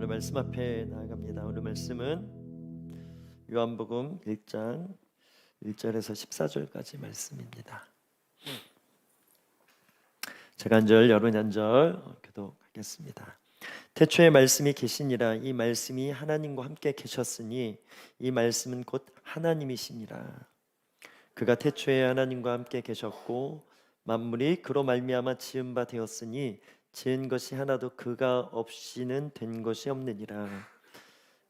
오늘 말씀 앞에 나아갑니다. 오늘 말씀은 요한복음 1장 1절에서 14절까지 말씀입니다. 제가 한 절, 여러분 한 절 교독하겠습니다. 태초에 말씀이 계시니라. 이 말씀이 하나님과 함께 계셨으니 이 말씀은 곧 하나님이시니라. 그가 태초에 하나님과 함께 계셨고 만물이 그로 말미암아 지은 바 되었으니 지은 것이 하나도 그가 없이는 된 것이 없느니라.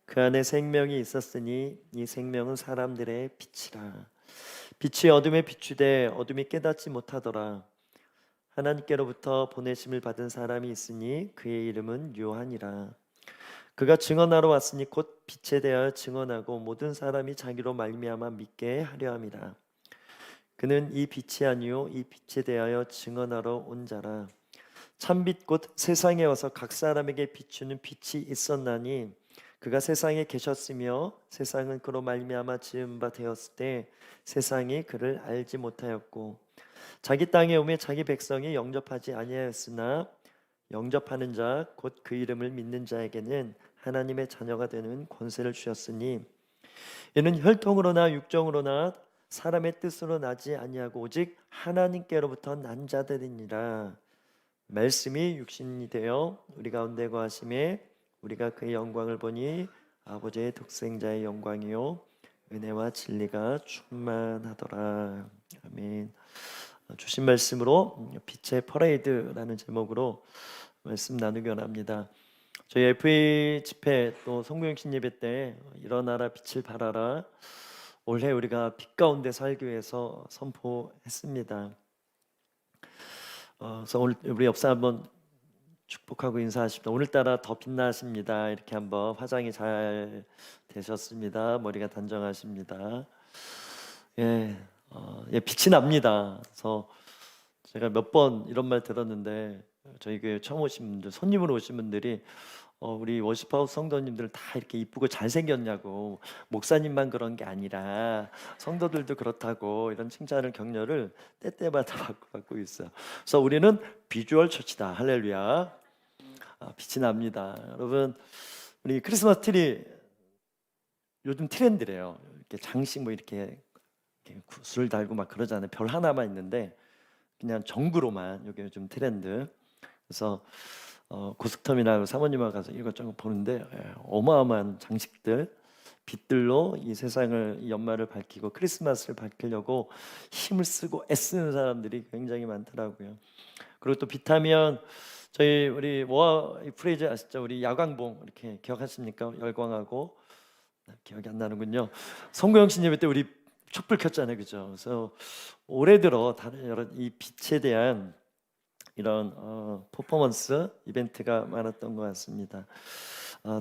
그 안에 생명이 있었으니 이 생명은 사람들의 빛이라. 빛이 어둠에 비추되 어둠이 깨닫지 못하더라. 하나님께로부터 보내심을 받은 사람이 있으니 그의 이름은 요한이라. 그가 증언하러 왔으니 곧 빛에 대하여 증언하고 모든 사람이 자기로 말미암아 믿게 하려 함이라. 그는 이 빛이 아니요 이 빛에 대하여 증언하러 온 자라. 참빛 곧 세상에 와서 각 사람에게 비추는 빛이 있었나니 그가 세상에 계셨으며 세상은 그로 말미암아 지은 바 되었을 때 세상이 그를 알지 못하였고 자기 땅에 오매 자기 백성이 영접하지 아니하였으나 영접하는 자 곧 그 이름을 믿는 자에게는 하나님의 자녀가 되는 권세를 주셨으니 이는 혈통으로나 육정으로나 사람의 뜻으로 나지 아니하고 오직 하나님께로부터 난 자들이니라. 말씀이 육신이 되어 우리 가운데 거하심에 우리가 그의 영광을 보니 아버지의 독생자의 영광이요 은혜와 진리가 충만하더라. 아멘. 주신 말씀으로 빛의 퍼레이드라는 제목으로 말씀 나누기 원합니다. 저희 FA 집회 또 성부영신 예배 때 일어나라 빛을 발하라, 올해 우리가 빛 가운데 살기 위해서 선포했습니다. 그래서 오늘 우리 옆사 한번 축복하고 인사하십니다. 오늘따라 더 빛나십니다. 이렇게 한번 화장이 잘 되셨습니다. 머리가 단정하십니다. 빛이 납니다. 그래서 제가 몇 번 이런 말 들었는데 저희 교회 처음 오신 분들, 손님으로 오신 분들이 우리 워시파우스 성도님들 다 이렇게 이쁘고 잘생겼냐고, 목사님만 그런 게 아니라 성도들도 그렇다고 이런 칭찬을 격려를 때때마다 받고 있어요. 그래서 우리는 비주얼 처치다. 할렐루야. 빛이 납니다. 여러분, 우리 크리스마스 트리 요즘 트렌드래요. 이렇게 장식 뭐 이렇게 구슬 달고 막 그러잖아요. 별 하나만 있는데 그냥 정구로만, 이게 요즘 트렌드. 그래서 고스톱터미널 사모님하고 가서 이것저것 보는데 어마어마한 장식들, 빛들로 이 세상을, 이 연말을 밝히고 크리스마스를 밝히려고 힘을 쓰고 애쓰는 사람들이 굉장히 많더라고요. 그리고 또 빛하면 저희 우리 모아 프레이즈 아시죠? 우리 야광봉 이렇게 기억하십니까? 열광하고, 기억이 안 나는군요. 성구영신 예배 때 우리 촛불 켰잖아요, 그죠? 그래서 올해 들어 다른 여러 이 빛에 대한 이런 퍼포먼스 이벤트가 많았던 것 같습니다.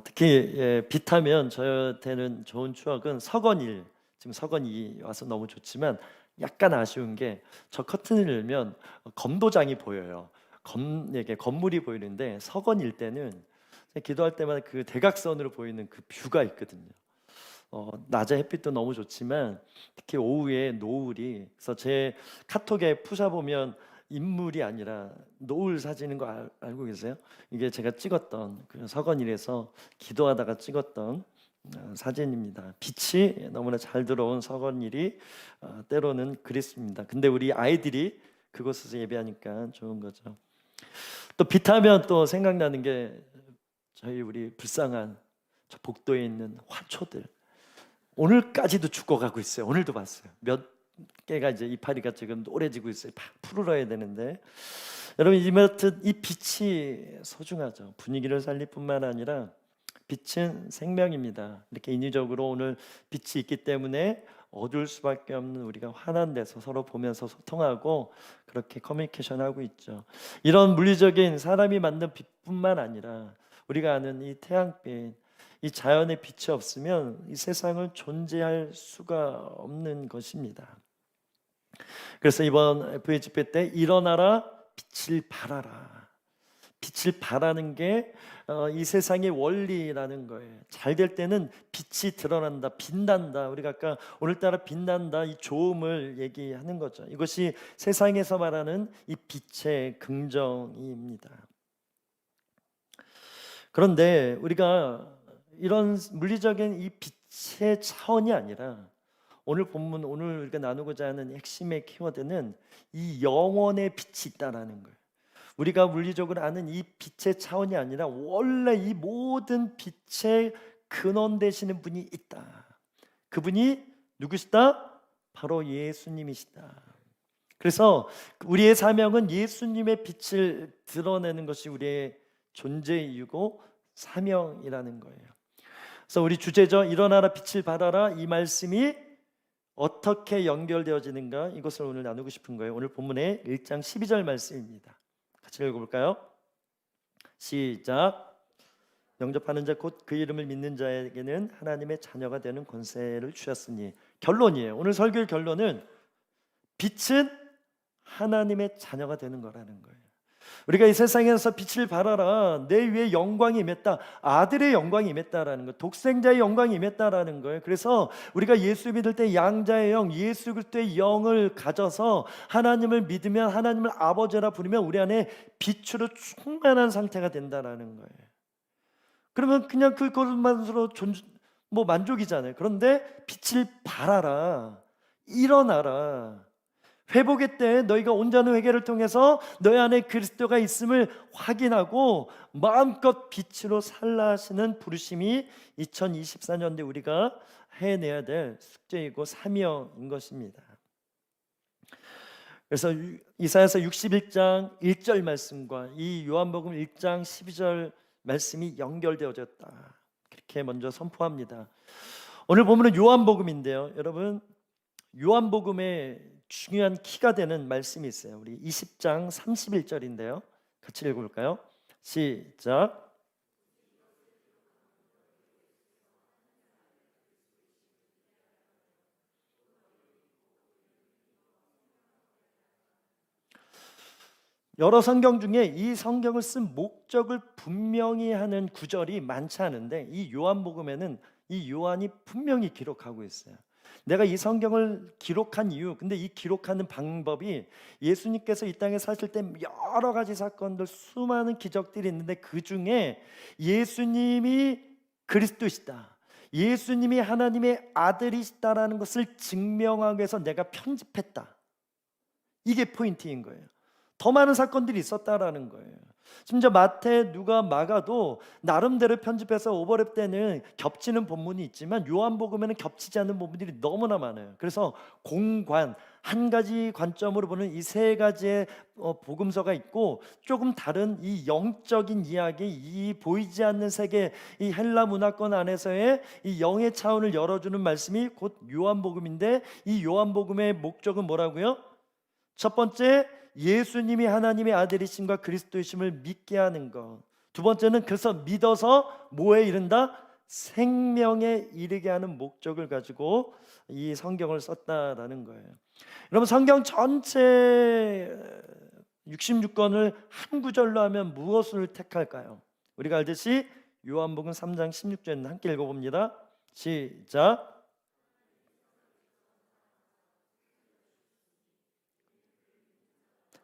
특히 빛하면 저한테는 좋은 추억은 서건일, 지금 서건이 와서 너무 좋지만 약간 아쉬운 게 저 커튼을 열면 검도장이 보여요. 이게 건물이 보이는데 서건일 때는 기도할 때마다 그 대각선으로 보이는 그 뷰가 있거든요. 낮에 햇빛도 너무 좋지만 특히 오후에 노을이, 그래서 제 카톡에 푸셔보면 인물이 아니라 노을 사진인 거 알고 계세요? 이게 제가 찍었던 그 서건일에서 기도하다가 찍었던 사진입니다. 빛이 너무나 잘 들어온 서건일이 때로는 그립습니다. 근데 우리 아이들이 그곳에서 예배하니까 좋은 거죠. 또 빛하면 또 생각나는 게 저희 우리 불쌍한 저 복도에 있는 화초들, 오늘까지도 죽어가고 있어요. 오늘도 봤어요. 몇 개가 이제 이파리가 지금 노래지고 있어요. 푸르러야 되는데, 여러분 이 빛이 소중하죠. 분위기를 살릴 뿐만 아니라 빛은 생명입니다. 이렇게 인위적으로 오늘 빛이 있기 때문에 어두울 수밖에 없는 우리가 환한 데서 서로 보면서 소통하고 그렇게 커뮤니케이션하고 있죠. 이런 물리적인 사람이 만든 빛뿐만 아니라 우리가 아는 이 태양빛, 이 자연의 빛이 없으면 이 세상은 존재할 수가 없는 것입니다. 그래서 이번 FA 집회 때 일어나라 빛을 발하라, 빛을 발하는 게 이 세상의 원리라는 거예요. 잘 될 때는 빛이 드러난다, 빛난다. 우리가 아까 오늘따라 빛난다, 이 좋음을 얘기하는 거죠. 이것이 세상에서 말하는 이 빛의 긍정입니다. 그런데 우리가 이런 물리적인 이 빛의 차원이 아니라 오늘 본문, 오늘 우리가 나누고자 하는 핵심의 키워드는 이 영원의 빛이 있다라는 거예요. 우리가 물리적으로 아는 이 빛의 차원이 아니라 원래 이 모든 빛의 근원 되시는 분이 있다. 그분이 누구시다? 바로 예수님이시다. 그래서 우리의 사명은 예수님의 빛을 드러내는 것이 우리의 존재의 이유고 사명이라는 거예요. 그래서 우리 주제죠. 일어나라 빛을 발하라. 이 말씀이 어떻게 연결되어지는가, 이것을 오늘 나누고 싶은 거예요. 오늘 본문의 1장 12절 말씀입니다. 같이 읽어볼까요? 시작. 영접하는 자 곧 그 이름을 믿는 자에게는 하나님의 자녀가 되는 권세를 주셨으니. 결론이에요. 오늘 설교의 결론은 빛은 하나님의 자녀가 되는 거라는 거예요. 우리가 이 세상에서 빛을 발하라, 내 위에 영광이 임했다, 아들의 영광이 임했다라는 거, 독생자의 영광이 임했다라는 거예요. 그래서 우리가 예수 믿을 때 양자의 영, 예수 그리스도의 영을 가져서 하나님을 믿으면, 하나님을 아버지라 부르면 우리 안에 빛으로 충만한 상태가 된다라는 거예요. 그러면 그냥 그것만으로 만족이잖아요. 그런데 빛을 발하라, 일어나라, 회복의 때에 너희가 온전한 회개를 통해서 너희 안에 그리스도가 있음을 확인하고 마음껏 빛으로 살라 하시는 부르심이 2024년도에 우리가 해내야 될 숙제이고 사명인 것입니다. 그래서 이사야서 61장 1절 말씀과 이 요한복음 1장 12절 말씀이 연결되어졌다, 그렇게 먼저 선포합니다. 오늘 본문은 요한복음인데요, 여러분, 요한복음의 중요한 키가 되는 말씀이 있어요. 우리 20장 31절인데요. 같이 읽어볼까요? 시작. 여러 성경 중에 이 성경을 쓴 목적을 분명히 하는 구절이 많지 않은데, 이 요한복음에는 이 요한이 분명히 기록하고 있어요. 내가 이 성경을 기록한 이유, 근데 이 기록하는 방법이 예수님께서 이 땅에 사실 때 여러 가지 사건들, 수많은 기적들이 있는데 그 중에 예수님이 그리스도시다, 예수님이 하나님의 아들이시다라는 것을 증명하기 위해서 내가 편집했다, 이게 포인트인 거예요. 더 많은 사건들이 있었다라는 거예요. 심지어 마태, 누가, 마가도 나름대로 편집해서 오버랩 때는 겹치는 본문이 있지만 요한복음에는 겹치지 않는 부분들이 너무나 많아요. 그래서 공관, 한 가지 관점으로 보는 이 세 가지의 복음서가 있고, 조금 다른 이 영적인 이야기, 이 보이지 않는 세계, 이 헬라 문화권 안에서의 이 영의 차원을 열어주는 말씀이 곧 요한복음인데, 이 요한복음의 목적은 뭐라고요? 첫 번째, 예수님이 하나님의 아들이심과 그리스도이심을 믿게 하는 것. 두 번째는 그래서 믿어서 뭐에 이른다? 생명에 이르게 하는 목적을 가지고 이 성경을 썼다라는 거예요. 여러분, 성경 전체 66권을 한 구절로 하면 무엇을 택할까요? 우리가 알듯이 요한복음 3장 16절은 함께 읽어봅니다. 시작.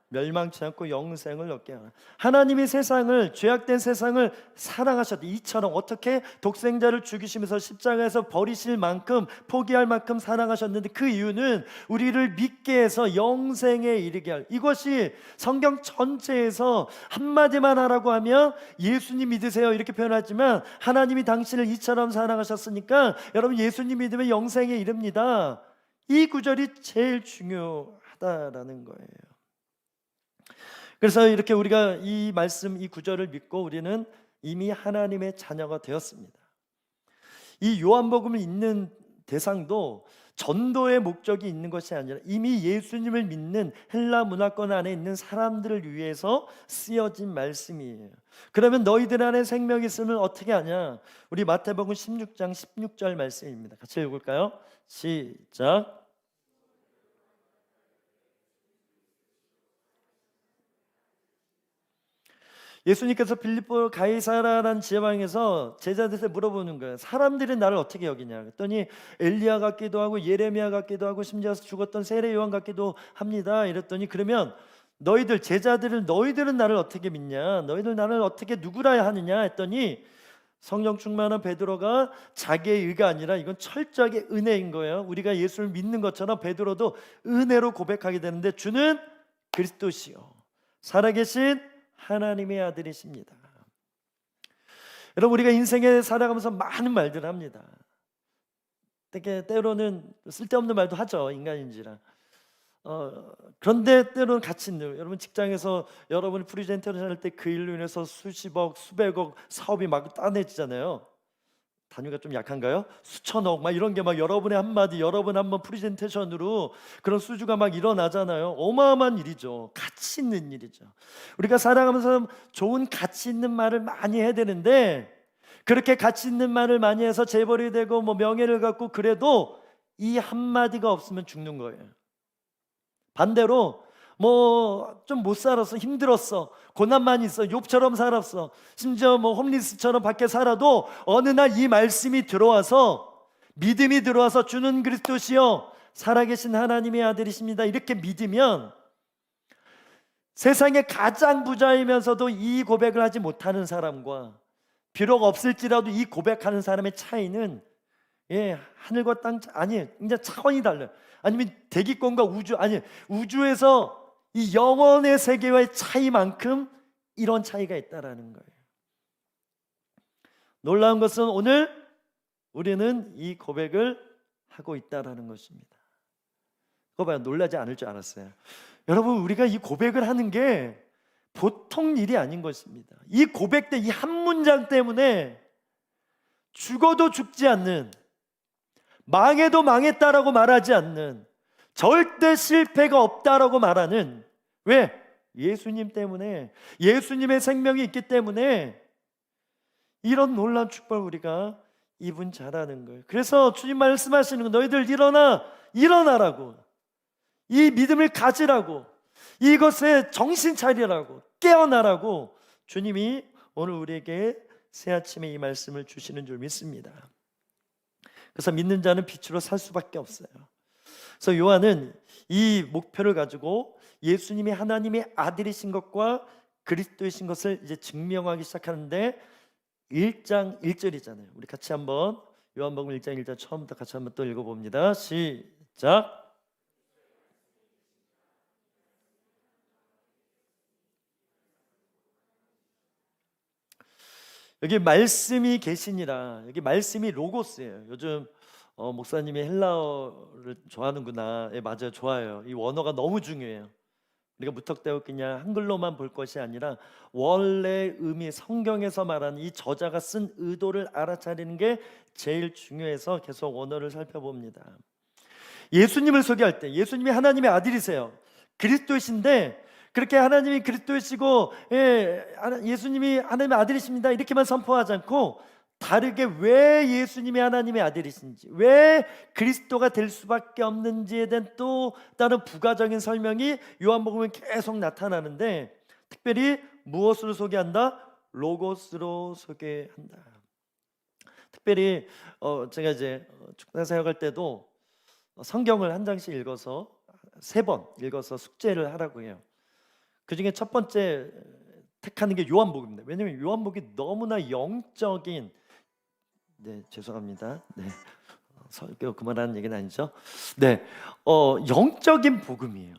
멸망치 않고 영생을 얻게 하라. 하나님이 세상을, 죄악된 세상을 사랑하셨다. 이처럼 어떻게 독생자를 죽이시면서 십자가에서 버리실 만큼, 포기할 만큼 사랑하셨는데, 그 이유는 우리를 믿게 해서 영생에 이르게 할, 이것이 성경 전체에서 한마디만 하라고 하면 예수님 믿으세요 이렇게 표현하지만, 하나님이 당신을 이처럼 사랑하셨으니까 여러분 예수님 믿으면 영생에 이릅니다, 이 구절이 제일 중요하다라는 거예요. 그래서 이렇게 우리가 이 말씀, 이 구절을 믿고 우리는 이미 하나님의 자녀가 되었습니다. 이 요한복음을 읽는 대상도 전도의 목적이 있는 것이 아니라 이미 예수님을 믿는 헬라 문화권 안에 있는 사람들을 위해서 쓰여진 말씀이에요. 그러면 너희들 안에 생명이 있으면 어떻게 하냐? 우리 마태복음 16장 16절 말씀입니다. 같이 읽을까요? 시작. 예수님께서 빌립보 가이사라라는 지방에서 제자들한테 물어보는 거예요. 사람들이 나를 어떻게 여기냐? 그랬더니 엘리야 같기도 하고 예레미야 같기도 하고 심지어 죽었던 세례 요한 같기도 합니다. 이랬더니 그러면 너희들 제자들은 너희들은 나를 어떻게 믿냐? 너희들 나를 어떻게 누구라 하느냐 했더니 성령 충만한 베드로가 자기의 의가 아니라 이건 철저하게 은혜인 거예요. 우리가 예수를 믿는 것처럼 베드로도 은혜로 고백하게 되는데 주는 그리스도시요 살아계신 하나님의 아들이십니다. 여러분 우리가 인생에 살아가면서 많은 말들을 합니다. 때로는 쓸데없는 말도 하죠. 인간인지라. 그런데 때로는 가치 있는, 여러분 직장에서 여러분이 프리젠테이션 할 때 그 일로 인해서 수십억 수백억 사업이 막 따내지잖아요. 단위가 좀 약한가요? 수천억 막 이런 게 막 여러분의 한마디, 여러분 한번 프리젠테이션으로 그런 수주가 막 일어나잖아요. 어마어마한 일이죠. 가치 있는 일이죠. 우리가 살아가면서 좋은 가치 있는 말을 많이 해야 되는데, 그렇게 가치 있는 말을 많이 해서 재벌이 되고 뭐 명예를 갖고 그래도 이 한마디가 없으면 죽는 거예요. 반대로 뭐 좀 못 살았어, 힘들었어, 고난만 있어, 욥처럼 살았어, 심지어 뭐 홈리스처럼 밖에 살아도 어느 날 이 말씀이 들어와서, 믿음이 들어와서 주는 그리스도시요 살아계신 하나님의 아들이십니다 이렇게 믿으면 세상에 가장 부자이면서도 이 고백을 하지 못하는 사람과 비록 없을지라도 이 고백하는 사람의 차이는 하늘과 땅, 아니 이제 차원이 달라요. 아니면 대기권과 우주, 아니 우주에서 이 영원의 세계와의 차이만큼 이런 차이가 있다라는 거예요. 놀라운 것은 오늘 우리는 이 고백을 하고 있다라는 것입니다. 그거 봐요. 놀라지 않을 줄 알았어요. 여러분 우리가 이 고백을 하는 게 보통 일이 아닌 것입니다. 이 고백 때 이 한 문장 때문에 죽어도 죽지 않는, 망해도 망했다라고 말하지 않는, 절대 실패가 없다라고 말하는, 왜? 예수님 때문에, 예수님의 생명이 있기 때문에 이런 놀라운 축복을 우리가 입은 자라는 거예요. 그래서 주님 말씀하시는 거, 너희들 일어나라고, 이 믿음을 가지라고, 이것에 정신 차리라고, 깨어나라고 주님이 오늘 우리에게 새 아침에 이 말씀을 주시는 줄 믿습니다. 그래서 믿는 자는 빛으로 살 수밖에 없어요. 그래서 요한은 이 목표를 가지고 예수님이 하나님의 아들이신 것과 그리스도이신 것을 이제 증명하기 시작하는데 1장 1절이잖아요. 우리 같이 한번 요한복음 1장 1절 처음부터 같이 한번 또 읽어봅니다. 시작. 여기 말씀이 계시니라. 여기 말씀이 로고스예요. 요즘 목사님이 헬라어를 좋아하는구나. 맞아요, 좋아요. 이 원어가 너무 중요해요. 우리가 무턱대고 그냥 한글로만 볼 것이 아니라 원래 의미, 성경에서 말하는 이 저자가 쓴 의도를 알아차리는 게 제일 중요해서 계속 원어를 살펴봅니다. 예수님을 소개할 때 예수님이 하나님의 아들이세요. 그리스도이신데 그렇게 하나님이 그리스도이시고 예수님이 하나님의 아들이십니다 이렇게만 선포하지 않고 다르게 왜 예수님이 하나님의 아들이신지, 왜 그리스도가 될 수밖에 없는지에 대한 또 다른 부가적인 설명이 요한복음에 계속 나타나는데, 특별히 무엇으로 소개한다? 로고스로 소개한다. 특별히 제가 이제 축사 사역할 때도 성경을 한 장씩 읽어서 3번 읽어서 숙제를 하라고 해요. 그 중에 첫 번째 택하는 게 요한복음입니다. 왜냐하면 요한복음이 너무나 영적인, 죄송합니다. 설교 그만하는 얘기는 아니죠. 영적인 복음이에요.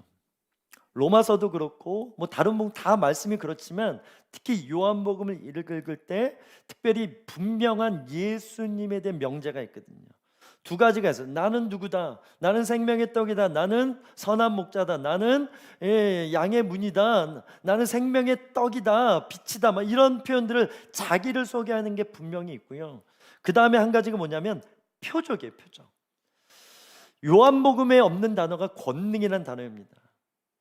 로마서도 그렇고 뭐 다른 복음 다 말씀이 그렇지만 특히 요한복음을 읽을 때 특별히 분명한 예수님에 대한 명제가 있거든요. 2가지가 있어요. 나는 누구다, 나는 생명의 떡이다, 나는 선한 목자다, 나는 양의 문이다, 나는 생명의 떡이다, 빛이다, 막 이런 표현들을 자기를 소개하는 게 분명히 있고요. 그 다음에 한 가지가 뭐냐면 표적이에요. 표적. 요한복음에 없는 단어가 권능이라는 단어입니다.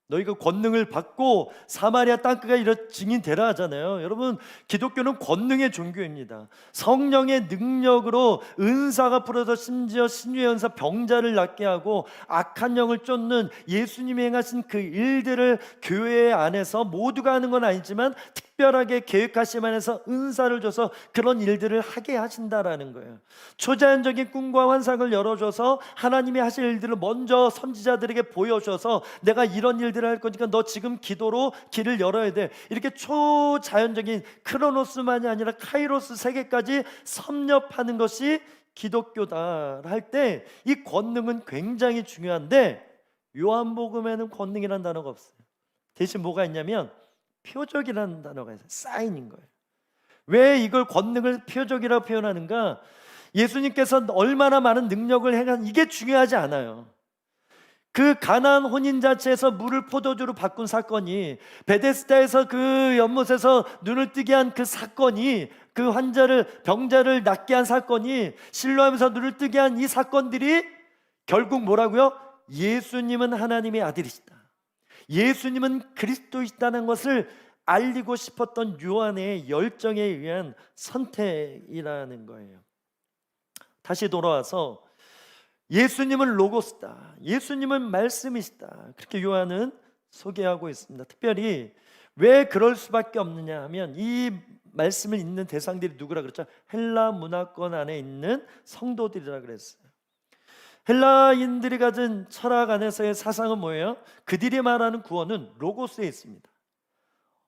너희가 권능을 받고 사마리아 땅끝가 이런 증인되라 하잖아요. 여러분, 기독교는 권능의 종교입니다. 성령의 능력으로 은사가 풀어서 심지어 신유의 은사 병자를 낫게 하고 악한 영을 쫓는 예수님이 행하신 그 일들을 교회 안에서 모두가 하는 건 아니지만 특별하게 계획하심 안에서 은사를 줘서 그런 일들을 하게 하신다라는 거예요. 초자연적인 꿈과 환상을 열어줘서 하나님이 하실 일들을 먼저 선지자들에게 보여줘서 내가 이런 일들을 할 거니까 너 지금 기도로 길을 열어야 돼. 이렇게 초자연적인 크로노스만이 아니라 카이로스 세계까지 섭렵하는 것이 기독교다 할 때 이 권능은 굉장히 중요한데 요한복음에는 권능이라는 단어가 없어요. 대신 뭐가 있냐면 표적이라는 단어가 있어요. 사인인 거예요. 왜 이걸 권능을 표적이라고 표현하는가? 예수님께서 얼마나 많은 능력을 행한 이게 중요하지 않아요. 그 가나안 혼인 자체에서 물을 포도주로 바꾼 사건이, 베데스다에서 그 연못에서 눈을 뜨게 한 그 사건이, 그 병자를 낫게 한 사건이, 실로암에서 눈을 뜨게 한 이 사건들이 결국 뭐라고요? 예수님은 하나님의 아들이시다, 예수님은 그리스도이시다는 것을 알리고 싶었던 요한의 열정에 의한 선택이라는 거예요. 다시 돌아와서 예수님은 로고스다, 예수님은 말씀이시다, 그렇게 요한은 소개하고 있습니다. 특별히 왜 그럴 수밖에 없느냐 하면 이 말씀을 읽는 대상들이 누구라 그랬죠? 헬라 문화권 안에 있는 성도들이라 그랬어요. 헬라인들이 가진 철학 안에서의 사상은 뭐예요? 그들이 말하는 구원은 로고스에 있습니다.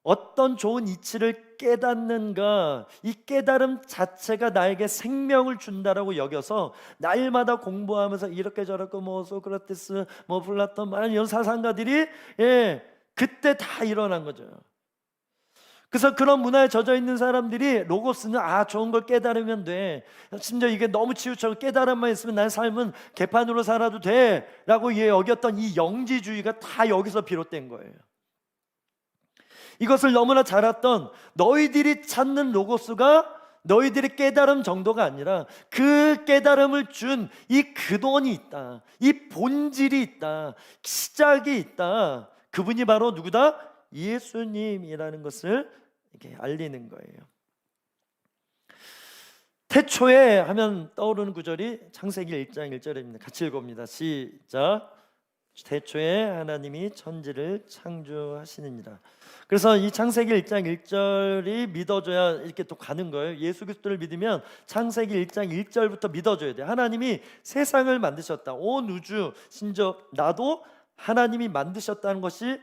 어떤 좋은 이치를 깨닫는가, 이 깨달음 자체가 나에게 생명을 준다라고 여겨서 날마다 공부하면서 이렇게 저렇게 뭐 소크라테스, 뭐 플라톤, 이런 사상가들이 그때 다 일어난 거죠. 그래서 그런 문화에 젖어 있는 사람들이 로고스는 좋은 걸 깨달으면 돼, 심지어 이게 너무 치우쳐서 깨달음만 있으면 난 삶은 개판으로 살아도 돼 라고 여겼던 이 영지주의가 다 여기서 비롯된 거예요. 이것을 너무나 잘 알았던 너희들이 찾는 로고스가 너희들의 깨달음 정도가 아니라 그 깨달음을 준 이 근원이 있다, 이 본질이 있다, 시작이 있다, 그분이 바로 누구다? 예수님이라는 것을 이렇게 알리는 거예요. 태초에 하면 떠오르는 구절이 창세기 1장 1절입니다. 같이 읽어봅니다. 시작. 태초에 하나님이 천지를 창조하시느니라. 그래서 이 창세기 1장 1절이 믿어줘야 이렇게 또 가는 거예요. 예수 그리스도를 믿으면 창세기 1장 1절부터 믿어줘야 돼요. 하나님이 세상을 만드셨다, 온 우주, 심지어 나도 하나님이 만드셨다는 것이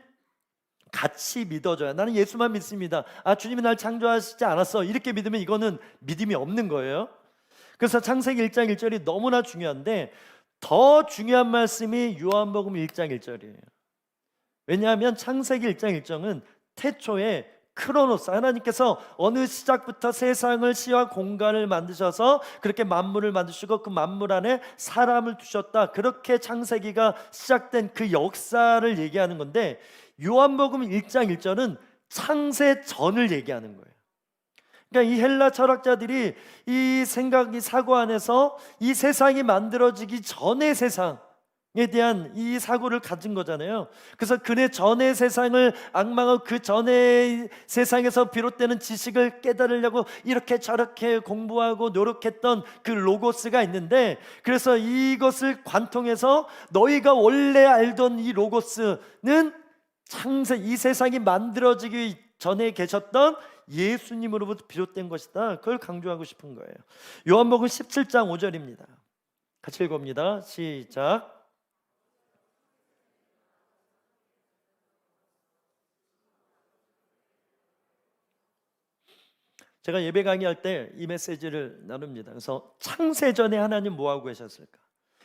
같이 믿어줘야. 나는 예수만 믿습니다, 주님이 날 창조하시지 않았어, 이렇게 믿으면 이거는 믿음이 없는 거예요. 그래서 창세기 1장 1절이 너무나 중요한데 더 중요한 말씀이 요한복음 1장 1절이에요. 왜냐하면 창세기 1장 1절은 태초에 크로노스, 하나님께서 어느 시작부터 세상을 시와 공간을 만드셔서 그렇게 만물을 만드시고 그 만물 안에 사람을 두셨다, 그렇게 창세기가 시작된 그 역사를 얘기하는 건데, 요한복음 1장 1절은 창세 전을 얘기하는 거예요. 그러니까 이 헬라 철학자들이 이 사고 안에서 이 세상이 만들어지기 전의 세상에 대한 이 사고를 가진 거잖아요. 그래서 그네 전의 세상을 악망하고 그 전의 세상에서 비롯되는 지식을 깨달으려고 이렇게 저렇게 공부하고 노력했던 그 로고스가 있는데, 그래서 이것을 관통해서 너희가 원래 알던 이 로고스는 이 세상이 만들어지기 전에 계셨던 예수님으로부터 비롯된 것이다, 그걸 강조하고 싶은 거예요. 요한복음 17장 5절입니다. 같이 읽어봅니다. 시작. 제가 예배 강의할 때 이 메시지를 나눕니다. 그래서 창세전에 하나님 뭐하고 계셨을까?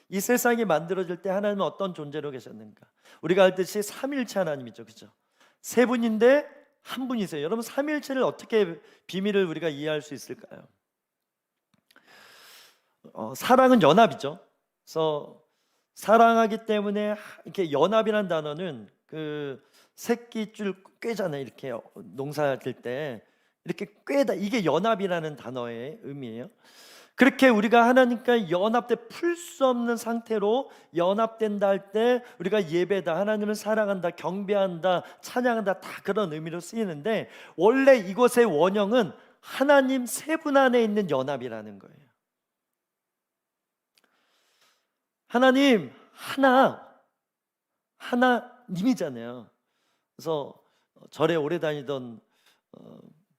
이 세상이 만들어질 때 하나님은 어떤 존재로 계셨는가? 우리가 알듯이 삼일체 하나님이죠, 그죠? 세 분인데 한 분이세요. 여러분, 삼일체를 어떻게 비밀을 우리가 이해할 수 있을까요? 사랑은 연합이죠. 그래서 사랑하기 때문에 이렇게 연합이라는 단어는 그 새끼줄 꿰잖아요. 이렇게 농사질 때 이렇게 꿰다, 이게 연합이라는 단어의 의미예요. 그렇게 우리가 하나님과 연합돼 풀 수 없는 상태로 연합된다 할 때 우리가 예배다, 하나님을 사랑한다, 경배한다, 찬양한다, 다 그런 의미로 쓰이는데, 원래 이것의 원형은 하나님 세 분 안에 있는 연합이라는 거예요. 하나님 하나님이잖아요. 그래서 절에 오래 다니던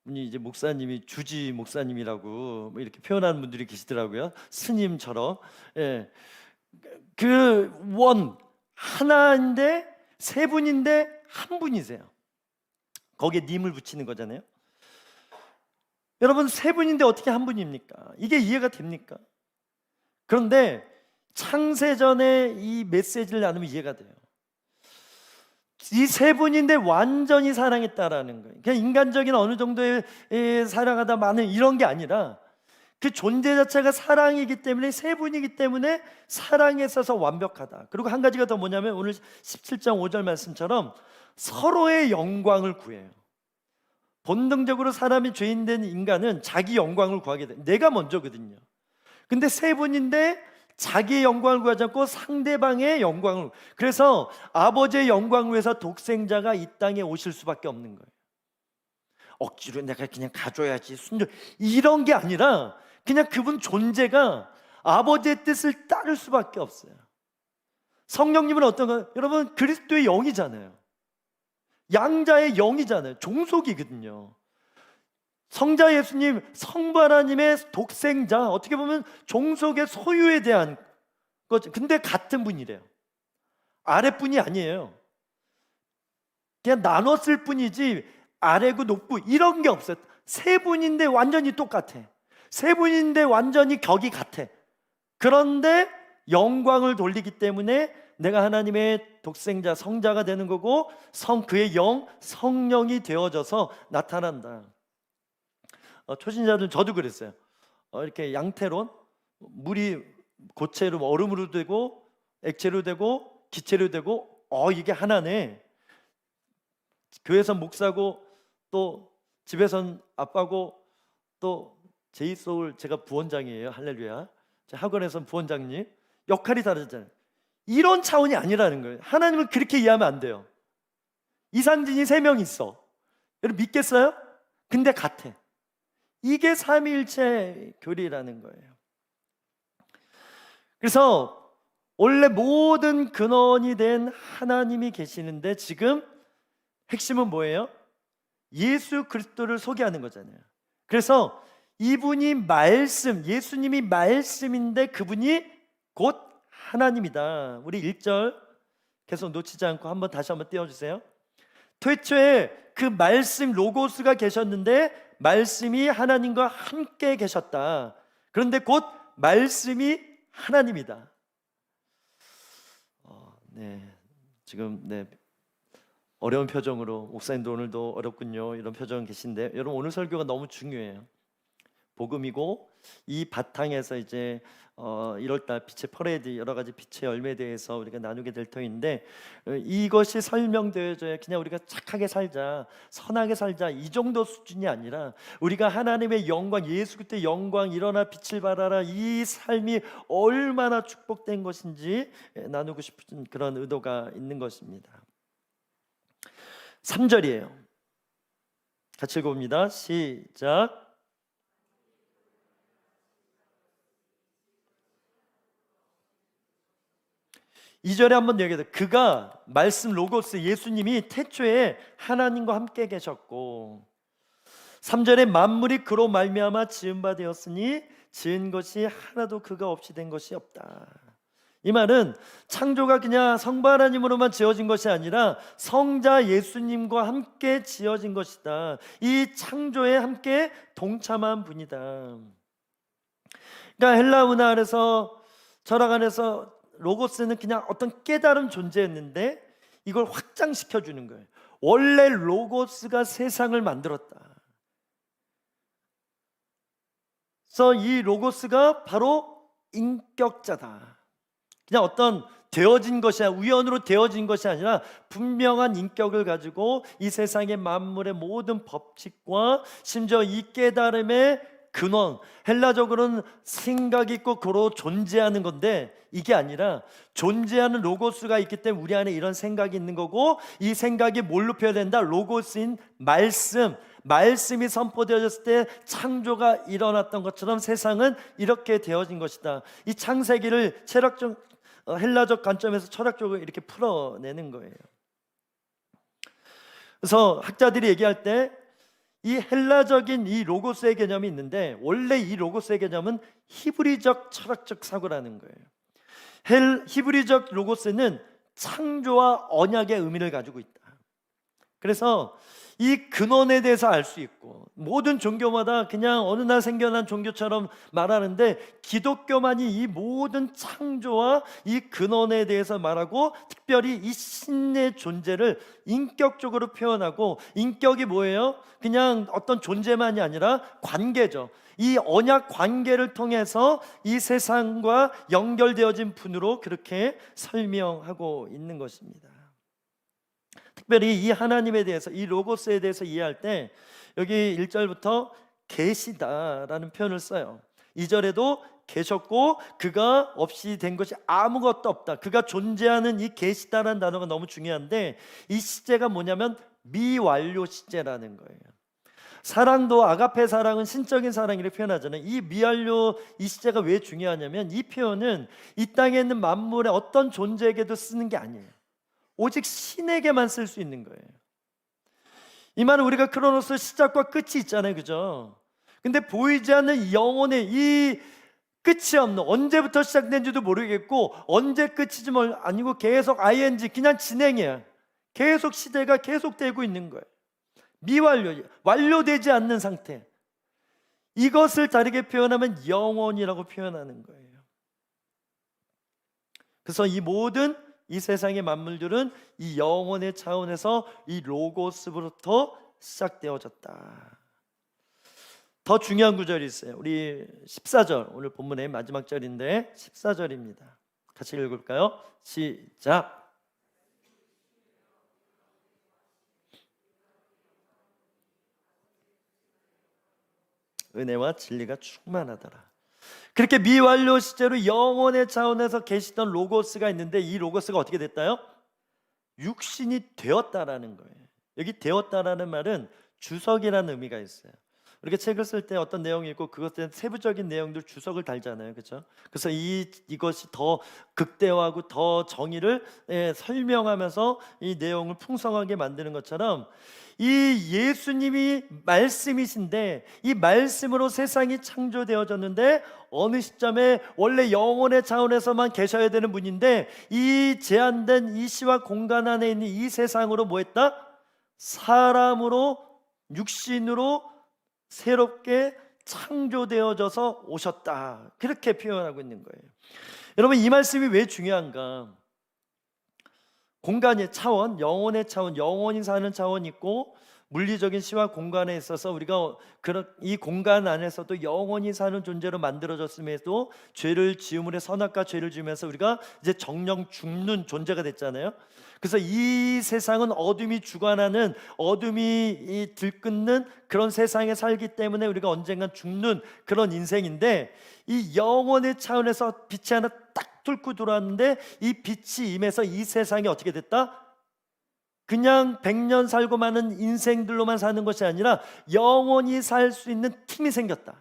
분이 이제 목사님이 주지 목사님이라고 뭐 이렇게 표현하는 분들이 계시더라고요. 스님처럼. 예. 그 원 하나인데 세 분인데 한 분이세요. 거기에 님을 붙이는 거잖아요. 여러분, 세 분인데 어떻게 한 분입니까? 이게 이해가 됩니까? 그런데 창세전에 이 메시지를 나누면 이해가 돼요. 이 세 분인데 완전히 사랑했다라는 거예요. 그냥 인간적인 어느 정도의 사랑하다 마는 이런 게 아니라 그 존재 자체가 사랑이기 때문에, 세 분이기 때문에 사랑에 있어서 완벽하다. 그리고 한 가지가 더 뭐냐면 오늘 17장 5절 말씀처럼 서로의 영광을 구해요. 본능적으로 사람이 죄인된 인간은 자기 영광을 구하게 돼. 내가 먼저거든요. 근데 세 분인데 자기의 영광을 구하지 않고 상대방의 영광을, 그래서 아버지의 영광을 위해서 독생자가 이 땅에 오실 수밖에 없는 거예요. 억지로 내가 그냥 가져야지 순종, 이런 게 아니라 그냥 그분 존재가 아버지의 뜻을 따를 수밖에 없어요. 성령님은 어떤가요? 여러분, 그리스도의 영이잖아요. 양자의 영이잖아요. 종속이거든요. 성자 예수님, 성부 하나님의 독생자, 어떻게 보면 종속의 소유에 대한 거죠. 근데 같은 분이래요. 아랫분이 아니에요. 그냥 나눴을 뿐이지 아래고 높고 이런 게 없어요. 세 분인데 완전히 똑같아. 세 분인데 완전히 격이 같아. 그런데 영광을 돌리기 때문에 내가 하나님의 독생자, 성자가 되는 거고, 그의 영, 성령이 되어져서 나타난다. 초신자들, 저도 그랬어요. 이렇게 양태론, 물이 고체로 얼음으로 되고 액체로 되고 기체로 되고, 이게 하나네. 교회에선 목사고 또 집에선 아빠고 또 제이소울, 제가 부원장이에요. 할렐루야. 제 학원에선 부원장님, 역할이 다르잖아요. 이런 차원이 아니라는 거예요. 하나님을 그렇게 이해하면 안 돼요. 이상진이 3명 있어. 여러분 믿겠어요? 근데 같아. 이게 삼위일체 교리라는 거예요. 그래서 원래 모든 근원이 된 하나님이 계시는데 지금 핵심은 뭐예요? 예수 그리스도를 소개하는 거잖아요. 그래서 이분이 말씀, 예수님이 말씀인데 그분이 곧 하나님이다. 우리 1절 계속 놓치지 않고 다시 한번 띄워주세요. 태초에 그 말씀 로고스가 계셨는데 말씀이 하나님과 함께 계셨다. 그런데 곧 말씀이 하나님이다. 지금 어려운 표정으로, 목사님도 오늘도 어렵군요, 이런 표정 계신데, 여러분 오늘 설교가 너무 중요해요. 복음이고 이 바탕에서 이제 1월달 빛의 퍼레이드, 여러 가지 빛의 열매에 대해서 우리가 나누게 될 터인데, 이것이 설명되어져야 그냥 우리가 착하게 살자, 선하게 살자, 이 정도 수준이 아니라 우리가 하나님의 영광, 예수 그리스도의 영광, 일어나 빛을 발하라, 이 삶이 얼마나 축복된 것인지 나누고 싶은 그런 의도가 있는 것입니다. 3절이에요. 같이 읽어봅니다. 시작. 2절에 한번 얘기해요. 그가, 말씀 로고스 예수님이 태초에 하나님과 함께 계셨고, 3절에 만물이 그로 말미암아 지은 바 되었으니 지은 것이 하나도 그가 없이 된 것이 없다. 이 말은 창조가 그냥 성부 하나님으로만 지어진 것이 아니라 성자 예수님과 함께 지어진 것이다. 이 창조에 함께 동참한 분이다. 그러니까 헬라 문화 안에서, 철학 안에서 로고스는 그냥 어떤 깨달은 존재였는데 이걸 확장시켜 주는 거예요. 원래 로고스가 세상을 만들었다. 그래서 이 로고스가 바로 인격자다. 그냥 어떤 되어진 것이 아니라, 우연으로 되어진 것이 아니라 분명한 인격을 가지고 이 세상의 만물의 모든 법칙과 심지어 이 깨달음의 근원, 헬라적으로는 생각이 있고 그로 존재하는 건데, 이게 아니라 존재하는 로고스가 있기 때문에 우리 안에 이런 생각이 있는 거고, 이 생각이 뭘로 표현된다? 로고스인 말씀, 말씀이 선포되어졌을 때 창조가 일어났던 것처럼 세상은 이렇게 되어진 것이다. 이 창세기를 철학적, 헬라적 관점에서 철학적으로 이렇게 풀어내는 거예요. 그래서 학자들이 얘기할 때 이 헬라적인 이 로고스의 개념이 있는데, 원래 이 로고스의 개념은 히브리적 철학적 사고라는 거예요. 히브리적 로고스는 창조와 언약의 의미를 가지고 있다. 그래서 이 근원에 대해서 알 수 있고, 모든 종교마다 그냥 어느 날 생겨난 종교처럼 말하는데, 기독교만이 이 모든 창조와 이 근원에 대해서 말하고, 특별히 이 신의 존재를 인격적으로 표현하고, 인격이 뭐예요? 그냥 어떤 존재만이 아니라 관계죠. 이 언약 관계를 통해서 이 세상과 연결되어진 분으로 그렇게 설명하고 있는 것입니다. 특별히 이 하나님에 대해서, 이 로고스에 대해서 이해할 때 여기 1절부터 계시다라는 표현을 써요. 2절에도 계셨고 그가 없이 된 것이 아무것도 없다. 그가 존재하는 이 계시다라는 단어가 너무 중요한데, 이 시제가 뭐냐면 미완료 시제라는 거예요. 사랑도 아가페 사랑은 신적인 사랑이라고 표현하잖아요. 이 미완료 이 시제가 왜 중요하냐면, 이 표현은 이 땅에 있는 만물의 어떤 존재에게도 쓰는 게 아니에요. 오직 신에게만 쓸 수 있는 거예요. 이 말은 우리가 크로노스 시작과 끝이 있잖아요, 그죠? 근데 보이지 않는 영혼의 이 끝이 없는, 언제부터 시작된지도 모르겠고 언제 끝이지 아니고 계속 ing, 그냥 진행이야. 계속 시대가 계속되고 있는 거예요. 미완료, 완료되지 않는 상태. 이것을 다르게 표현하면 영혼이라고 표현하는 거예요. 그래서 이 모든 이 세상의 만물들은 이 영혼의 차원에서 이 로고스부터 시작되어졌다. 더 중요한 구절이 있어요. 우리 14절, 오늘 본문의 마지막 절인데 14절입니다. 같이 읽을까요? 시작. 은혜와 진리가 충만하더라. 그렇게 미완료 시제로 영혼의 차원에서 계시던 로고스가 있는데, 이 로고스가 어떻게 됐다요? 육신이 되었다라는 거예요. 여기 되었다라는 말은 주석이라는 의미가 있어요. 우리가 책을 쓸 때 어떤 내용이 있고 그것에 세부적인 내용들 주석을 달잖아요, 그렇죠? 그래서 이것이 더 극대화하고 더 정의를 설명하면서 이 내용을 풍성하게 만드는 것처럼, 이 예수님이 말씀이신데 이 말씀으로 세상이 창조되어졌는데, 어느 시점에 원래 영혼의 차원에서만 계셔야 되는 분인데, 이 제한된 이 시와 공간 안에 있는 이 세상으로 뭐 했다? 사람으로, 육신으로 새롭게 창조되어져서 오셨다. 그렇게 표현하고 있는 거예요. 여러분, 이 말씀이 왜 중요한가? 공간의 차원, 영혼의 차원, 영혼이 사는 차원이 있고, 물리적인 시와 공간에 있어서 우리가 이 공간 안에서도 영혼이 사는 존재로 만들어졌음에도 죄를 지음으로 선악과 죄를 지으면서 우리가 이제 정령 죽는 존재가 됐잖아요. 그래서 이 세상은 어둠이 주관하는, 어둠이 들끓는 그런 세상에 살기 때문에 우리가 언젠간 죽는 그런 인생인데, 이 영혼의 차원에서 빛이 하나 딱 뚫고 들어왔는데, 이 빛이 임해서 이 세상이 어떻게 됐다? 그냥 100년 살고 마는 인생들로만 사는 것이 아니라 영원히 살 수 있는 팀이 생겼다.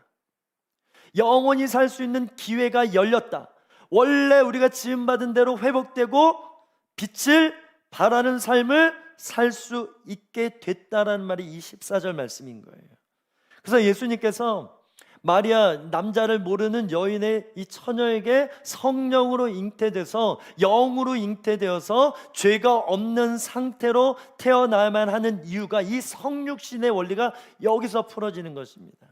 영원히 살 수 있는 기회가 열렸다. 원래 우리가 지음받은 대로 회복되고 빛을 발하는 삶을 살 수 있게 됐다라는 말이 이 14절 말씀인 거예요. 그래서 예수님께서 마리아, 남자를 모르는 여인의 이 처녀에게 성령으로 잉태돼서, 영으로 잉태되어서 죄가 없는 상태로 태어나야만 하는 이유가, 이 성육신의 원리가 여기서 풀어지는 것입니다.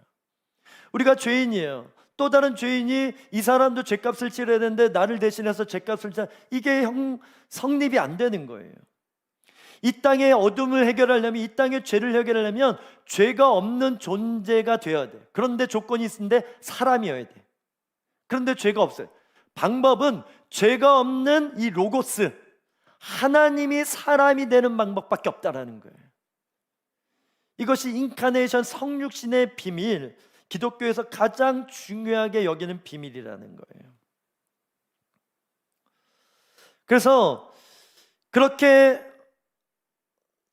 우리가 죄인이에요. 또 다른 죄인이 이 사람도 죄값을 치러야 되는데 나를 대신해서 죄값을 이게 성립이 안 되는 거예요. 이 땅의 어둠을 해결하려면, 이 땅의 죄를 해결하려면 죄가 없는 존재가 되어야 돼. 그런데 조건이 있는데 사람이어야 돼. 그런데 죄가 없어요. 방법은 죄가 없는 이 로고스, 하나님이 사람이 되는 방법밖에 없다라는 거예요. 이것이 인카네이션, 성육신의 비밀, 기독교에서 가장 중요하게 여기는 비밀이라는 거예요. 그래서 그렇게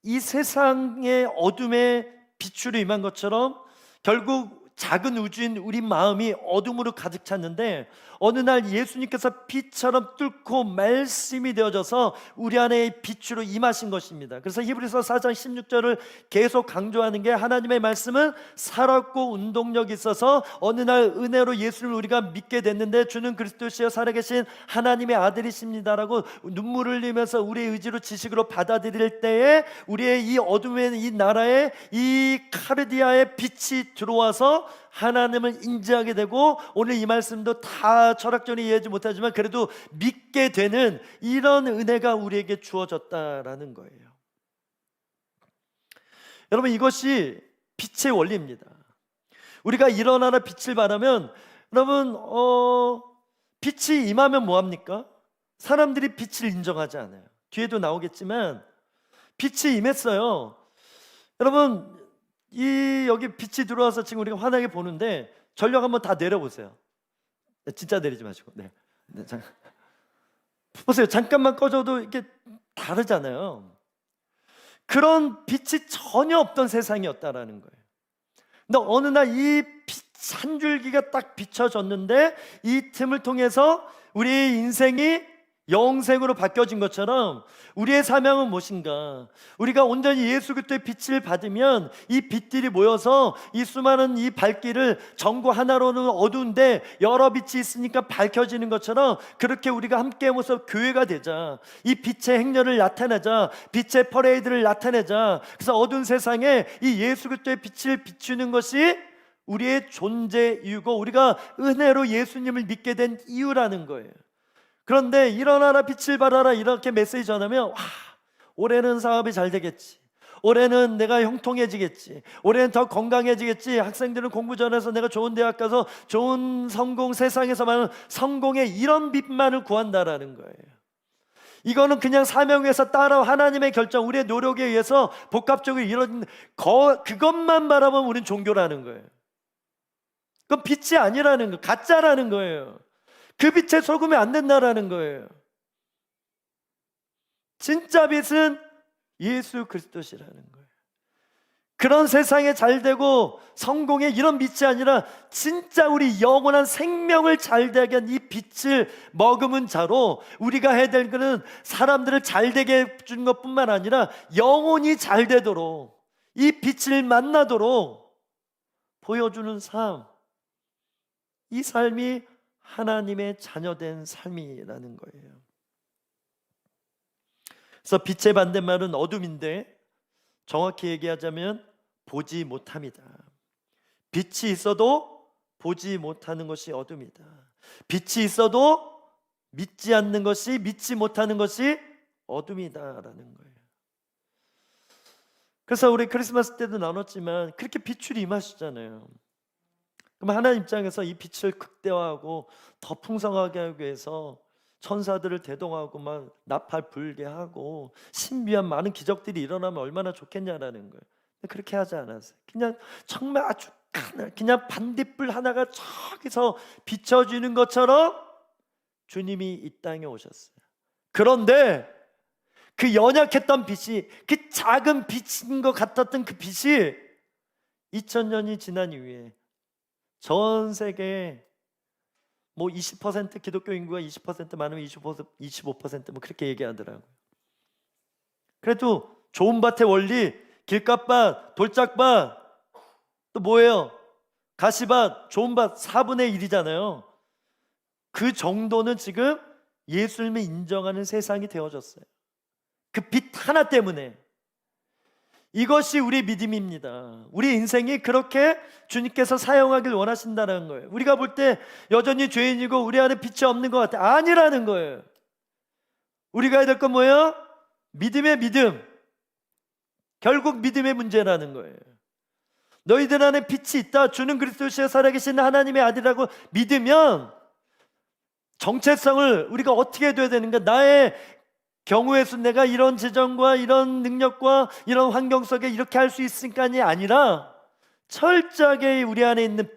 이 세상의 어둠에 빛으로 임한 것처럼, 결국 작은 우주인 우리 마음이 어둠으로 가득 찼는데 어느 날 예수님께서 빛처럼 뚫고 말씀이 되어져서 우리 안에 빛으로 임하신 것입니다. 그래서 히브리서 4장 16절을 계속 강조하는 게 하나님의 말씀은 살았고 운동력이 있어서 어느 날 은혜로 예수를 우리가 믿게 됐는데 주는 그리스도시여 살아계신 하나님의 아들이십니다라고 눈물을 흘리면서 우리의 의지로 지식으로 받아들일 때에 우리의 이 어둠의 이 나라에 이 카르디아의 빛이 들어와서 하나님을 인지하게 되고 오늘 이 말씀도 다 철학적으로 이해하지 못하지만 그래도 믿게 되는 이런 은혜가 우리에게 주어졌다라는 거예요. 여러분, 이것이 빛의 원리입니다. 우리가 일어나라 빛을 발하면 여러분 빛이 임하면 뭐합니까? 사람들이 빛을 인정하지 않아요. 뒤에도 나오겠지만 빛이 임했어요. 여러분, 여기 빛이 들어와서 지금 우리가 환하게 보는데 전력 한번 다 내려보세요. 진짜 내리지 마시고. 네. 보세요. 잠깐만 꺼져도 이렇게 다르잖아요. 그런 빛이 전혀 없던 세상이었다라는 거예요. 근데 어느 날 이 빛 한 줄기가 딱 비춰졌는데 이 틈을 통해서 우리의 인생이 영생으로 바뀌어진 것처럼 우리의 사명은 무엇인가? 우리가 온전히 예수 그리스도의 빛을 받으면 이 빛들이 모여서 이 수많은 이 발길을 전구 하나로는 어두운데 여러 빛이 있으니까 밝혀지는 것처럼 그렇게 우리가 함께 모여서 교회가 되자. 이 빛의 행렬을 나타내자. 빛의 퍼레이드를 나타내자. 그래서 어두운 세상에 이 예수 그리스도의 빛을 비추는 것이 우리의 존재 이유고 우리가 은혜로 예수님을 믿게 된 이유라는 거예요. 그런데 일어나라 빛을 발하라 이렇게 메시지 전하면 올해는 사업이 잘 되겠지, 올해는 내가 형통해지겠지, 올해는 더 건강해지겠지, 학생들은 공부 잘해서 내가 좋은 대학 가서 좋은 성공, 세상에서 말하는 성공의 이런 빛만을 구한다라는 거예요. 이거는 그냥 사명에서 따라 하나님의 결정, 우리의 노력에 의해서 복합적으로 이런 그것만 바라보면 우리는 종교라는 거예요. 그건 빛이 아니라는 거, 가짜라는 거예요. 그 빛에 속으면 안 된다라는 거예요. 진짜 빛은 예수 그리스도시라는 거예요. 그런 세상에 잘 되고 성공의 이런 빛이 아니라 진짜 우리 영원한 생명을 잘 되게 한 이 빛을 머금은 자로 우리가 해야 될 것은 사람들을 잘 되게 해주는 것뿐만 아니라 영혼이 잘 되도록 이 빛을 만나도록 보여주는 삶, 이 삶이 하나님의 자녀된 삶이라는 거예요. 그래서 빛의 반대말은 어둠인데 정확히 얘기하자면 보지 못함이다. 빛이 있어도 보지 못하는 것이 어둠이다. 빛이 있어도 믿지 않는 것이, 믿지 못하는 것이 어둠이다라는 거예요. 그래서 우리 크리스마스 때도 나눴지만 그렇게 빛을 임하시잖아요. 그럼 하나님 입장에서 이 빛을 극대화하고 더 풍성하게 하기 위해서 천사들을 대동하고 막 나팔 불게 하고 신비한 많은 기적들이 일어나면 얼마나 좋겠냐라는 거예요. 근데 그렇게 하지 않았어요. 그냥 정말 아주 그냥 반딧불 하나가 저기서 비춰지는 것처럼 주님이 이 땅에 오셨어요. 그런데 그 연약했던 빛이, 그 작은 빛인 것 같았던 그 빛이 2000년이 지난 이후에 전 세계에 뭐 20% 기독교 인구가 20% 많으면 25% 뭐 그렇게 얘기하더라고요. 그래도 좋은 밭의 원리, 길가밭, 돌짝밭, 또 뭐예요? 가시밭, 좋은 밭 4분의 1이잖아요. 그 정도는 지금 예수님을 인정하는 세상이 되어졌어요. 그 빛 하나 때문에. 이것이 우리 믿음입니다. 우리 인생이 그렇게 주님께서 사용하길 원하신다는 거예요. 우리가 볼 때 여전히 죄인이고 우리 안에 빛이 없는 것 같아. 아니라는 거예요. 우리가 해야 될 건 뭐예요? 믿음의 믿음. 결국 믿음의 문제라는 거예요. 너희들 안에 빛이 있다. 주는 그리스도시에 살아계신 하나님의 아들이라고 믿으면 정체성을 우리가 어떻게 해야 되는가? 나의 경우에서 내가 이런 재정과 이런 능력과 이런 환경 속에 이렇게 할 수 있으니까이 아니라 철저하게 우리 안에 있는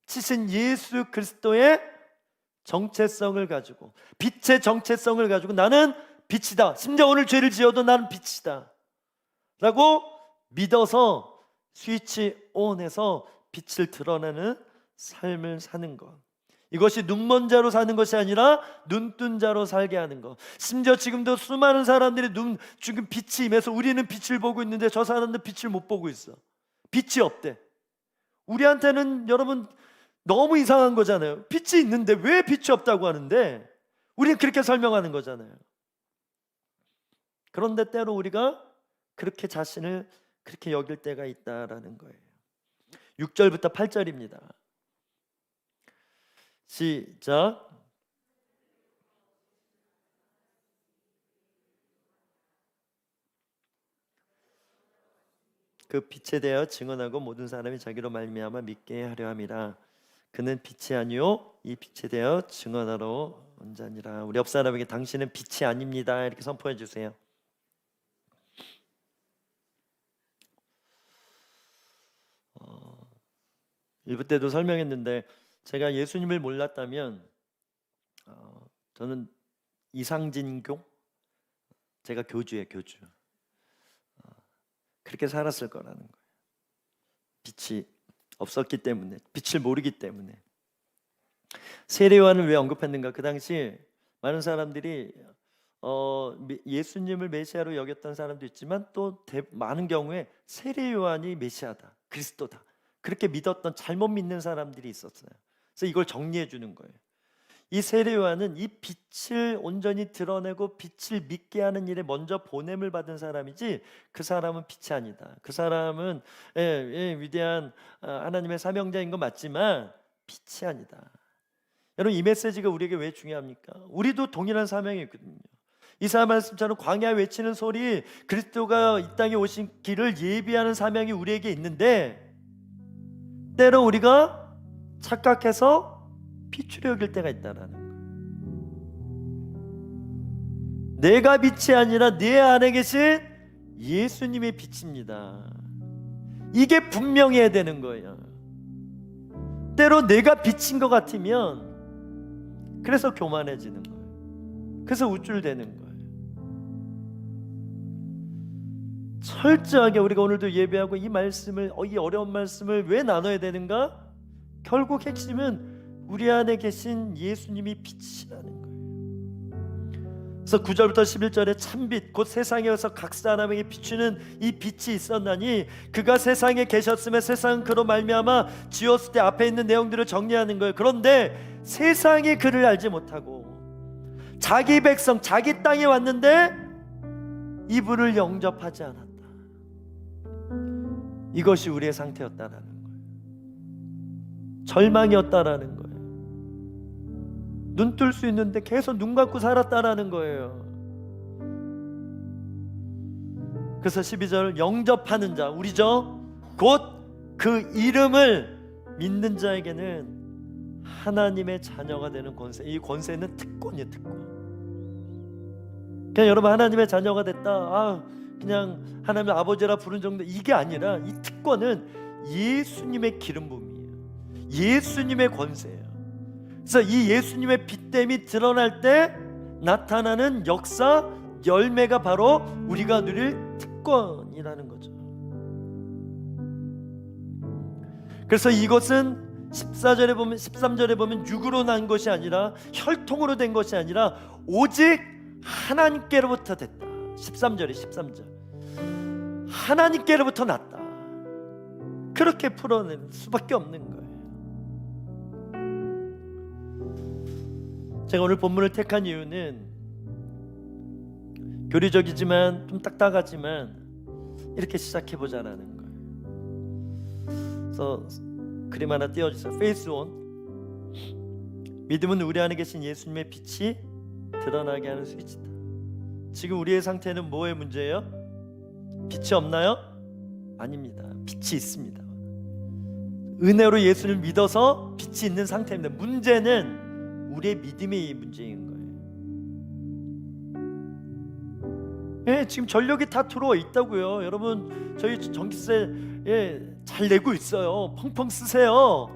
빛이신 예수 그리스도의 정체성을 가지고, 빛의 정체성을 가지고 나는 빛이다. 심지어 오늘 죄를 지어도 나는 빛이다 라고 믿어서 스위치 온해서 빛을 드러내는 삶을 사는 것, 이것이 눈먼 자로 사는 것이 아니라 눈뜬 자로 살게 하는 것. 심지어 지금도 수많은 사람들이 지금 빛이 임해서 우리는 빛을 보고 있는데 저 사람들은 빛을 못 보고 있어. 빛이 없대. 우리한테는 여러분 너무 이상한 거잖아요. 빛이 있는데 왜 빛이 없다고 하는데 우리는 그렇게 설명하는 거잖아요. 그런데 때로 우리가 그렇게 자신을 그렇게 여길 때가 있다라는 거예요. 6절부터 8절입니다. 시작. 그 빛에 대하여 증언하고 모든 사람이 자기로 말미암아 믿게 하려 함이라. 그는 빛이 아니요 이 빛에 대하여 증언하러 온 자니라. 우리 옆 사람에게 당신은 빛이 아닙니다 이렇게 선포해 주세요. 일부 때도 설명했는데 제가 예수님을 몰랐다면 저는 이상진교, 제가 교주예요, 교주. 그렇게 살았을 거라는 거예요. 빛이 없었기 때문에, 빛을 모르기 때문에. 세례요한을 왜 언급했는가? 그 당시 많은 사람들이 예수님을 메시아로 여겼던 사람도 있지만 또 많은 경우에 세례요한이 메시아다, 그리스도다 그렇게 믿었던, 잘못 믿는 사람들이 있었어요. 그래서 이걸 정리해 주는 거예요. 이 세례요한은 이 빛을 온전히 드러내고 빛을 믿게 하는 일에 먼저 보냄을 받은 사람이지 그 사람은 빛이 아니다. 그 사람은 위대한 하나님의 사명자인 건 맞지만 빛이 아니다. 여러분, 이 메시지가 우리에게 왜 중요합니까? 우리도 동일한 사명이 있거든요. 이사야 말씀처럼 광야에 외치는 소리, 그리스도가 이 땅에 오신 길을 예비하는 사명이 우리에게 있는데 때로 우리가 착각해서 빛으로 여길 때가 있다라는 거예요. 내가 빛이 아니라 내 안에 계신 예수님의 빛입니다. 이게 분명해야 되는 거예요. 때로 내가 빛인 것 같으면 그래서 교만해지는 거예요. 그래서 우쭐대는 거예요. 철저하게 우리가 오늘도 예배하고 이 말씀을, 이 어려운 말씀을 왜 나눠야 되는가? 결국 핵심은 우리 안에 계신 예수님이 빛이라는 거예요. 그래서 9절부터 11절에 참빛 곧 세상에서 각 사람에게 비추는 이 빛이 있었나니 그가 세상에 계셨으며 세상은 그로 말미암아 지었을 때 앞에 있는 내용들을 정리하는 거예요. 그런데 세상이 그를 알지 못하고 자기 백성, 자기 땅에 왔는데 이분을 영접하지 않았다. 이것이 우리의 상태였다라는 거예요. 절망이었다라는 거예요. 눈 뜰 수 있는데 계속 눈 감고 살았다라는 거예요. 그래서 12절, 영접하는 자, 우리죠. 곧 그 이름을 믿는 자에게는 하나님의 자녀가 되는 권세. 이 권세는 특권이에요, 특권. 그냥 여러분 하나님의 자녀가 됐다, 그냥 하나님의 아버지라 부른 정도, 이게 아니라 이 특권은 예수님의 기름 부음이에요. 예수님의 권세예요. 그래서 이 예수님의 빛됨이 드러날 때 나타나는 역사, 열매가 바로 우리가 누릴 특권이라는 거죠. 그래서 이것은 14절에 보면, 13절에 보면 육으로 난 것이 아니라, 혈통으로 된 것이 아니라 오직 하나님께로부터 됐다. 13절 하나님께로부터 났다. 그렇게 풀어낼 수밖에 없는 거예요. 제가 오늘 본문을 택한 이유는 교리적이지만 좀 딱딱하지만 이렇게 시작해보자라는 거예요. 그래서 그림 하나 띄워주세요. Face on. 믿음은 우리 안에 계신 예수님의 빛이 드러나게 하는 스위치다. 지금 우리의 상태는 뭐의 문제예요? 빛이 없나요? 아닙니다. 빛이 있습니다. 은혜로 예수를 믿어서 빛이 있는 상태입니다. 문제는 우리의 믿음의 문제인 거예요. 지금 전력이 다 들어와 있다고요. 여러분, 저희 전기세 잘 내고 있어요. 펑펑 쓰세요.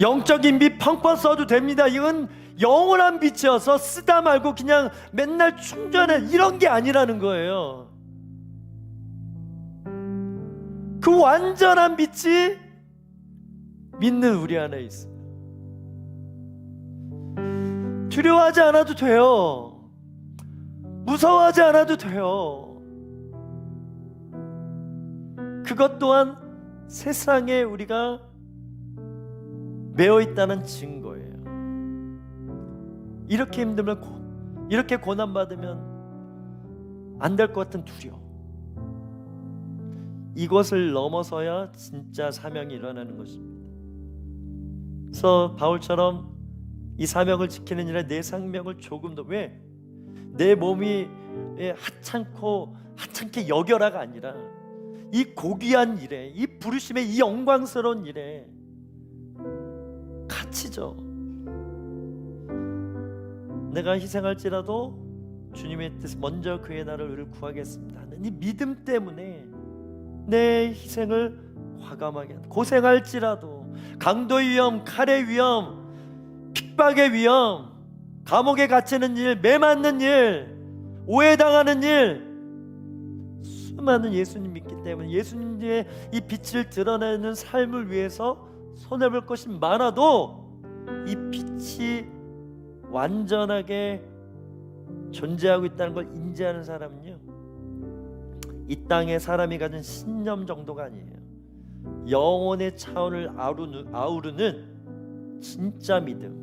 영적인 빛 펑펑 써도 됩니다. 이건 영원한 빛이어서 쓰다 말고 그냥 맨날 충전해, 이런 게 아니라는 거예요. 그 완전한 빛이 믿는 우리 안에 있어요. 두려워하지 않아도 돼요. 무서워하지 않아도 돼요. 그것 또한 세상에 우리가 매어 있다는 증거예요. 이렇게 힘들면, 이렇게 고난받으면 안 될 것 같은 두려움, 이것을 넘어서야 진짜 사명이 일어나는 것입니다. 그래서 바울처럼 이 사명을 지키는 일에 내 생명을 조금 더, 왜? 내 몸이 하찮게 여겨라가 아니라 이 고귀한 일에, 이 부르심의 이 영광스러운 일에 가치죠. 내가 희생할지라도 주님의 뜻, 먼저 그의 나라를 의를 구하겠습니다 하는 이 믿음 때문에 내 희생을 과감하게, 고생할지라도 강도의 위험, 칼의 위험, 핍박의 위험, 감옥에 갇히는 일, 매 맞는 일, 오해당하는 일, 수많은 예수님 믿기 때문에 예수님의 이 빛을 드러내는 삶을 위해서 손해볼 것이 많아도 이 빛이 완전하게 존재하고 있다는 걸 인지하는 사람은요, 이 땅에 사람이 가진 신념 정도가 아니에요. 영혼의 차원을 아우르는 진짜 믿음.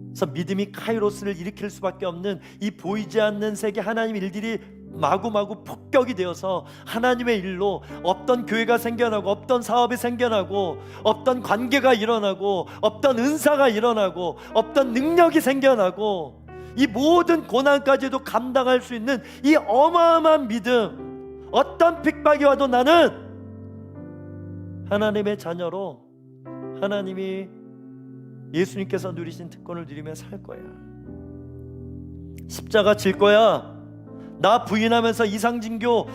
그래서 믿음이 카이로스를 일으킬 수밖에 없는 이 보이지 않는 세계 하나님의 일들이 마구마구 폭격이 되어서 하나님의 일로 없던 교회가 생겨나고, 없던 사업이 생겨나고, 없던 관계가 일어나고, 없던 은사가 일어나고, 없던 능력이 생겨나고, 이 모든 고난까지도 감당할 수 있는 이 어마어마한 믿음, 어떤 핍박이 와도 나는 하나님의 자녀로 하나님이 예수님께서 누리신 특권을 누리며 살 거야. 십자가 질 거야. 나 부인하면서 이상징교,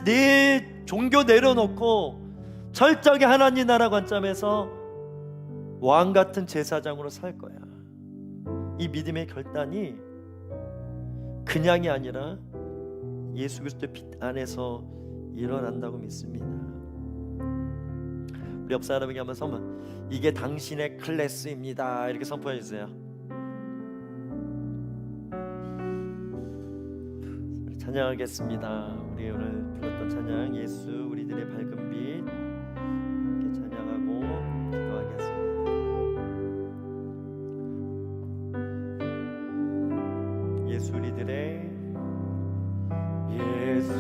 내 종교 내려놓고 철저하게 하나님 나라 관점에서 왕같은 제사장으로 살 거야. 이 믿음의 결단이 그냥이 아니라 예수 그리스도의 빛 안에서 일어난다고 믿습니다. 우리 옆 사람에게 한번 선포, 이게 당신의 클래스입니다, 이렇게 선포해 주세요. 찬양하겠습니다. 우리 오늘 불렀던 찬양, 예수 우리들의 밝은 빛, 이렇게 찬양하고 기도하겠습니다. 예수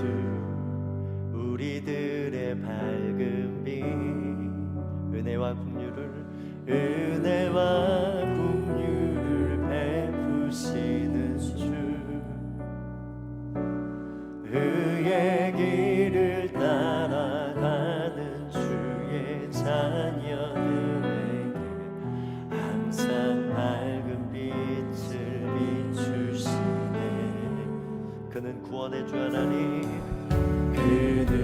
우리들의 밝은 빛, 은혜와 긍휼을 베푸시는 주, 그의 길을 따라가는 주의 자녀들에게 항상 밝은 빛을 비추시네. 그는 구원의 주 하나님, 그는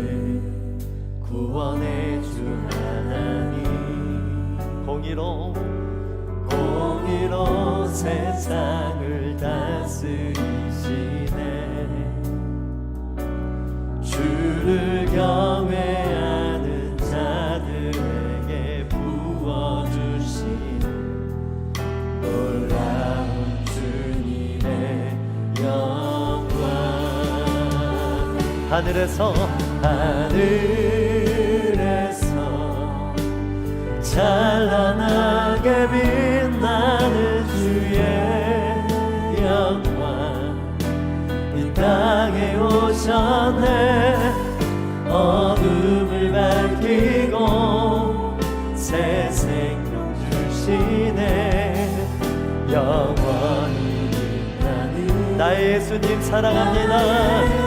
구원의 주 하나님, 공의로 세상을 다스리시네. 주를 경외하는 자들에게 부어주신 놀라운 주님의 영광, 하늘에서 찬란하게 빛나는 주의 영광, 이 땅에 오셨네. 어둠을 밝히고 새 생명 주시네. 영원히 빛나는 나의 예수님 사랑합니다.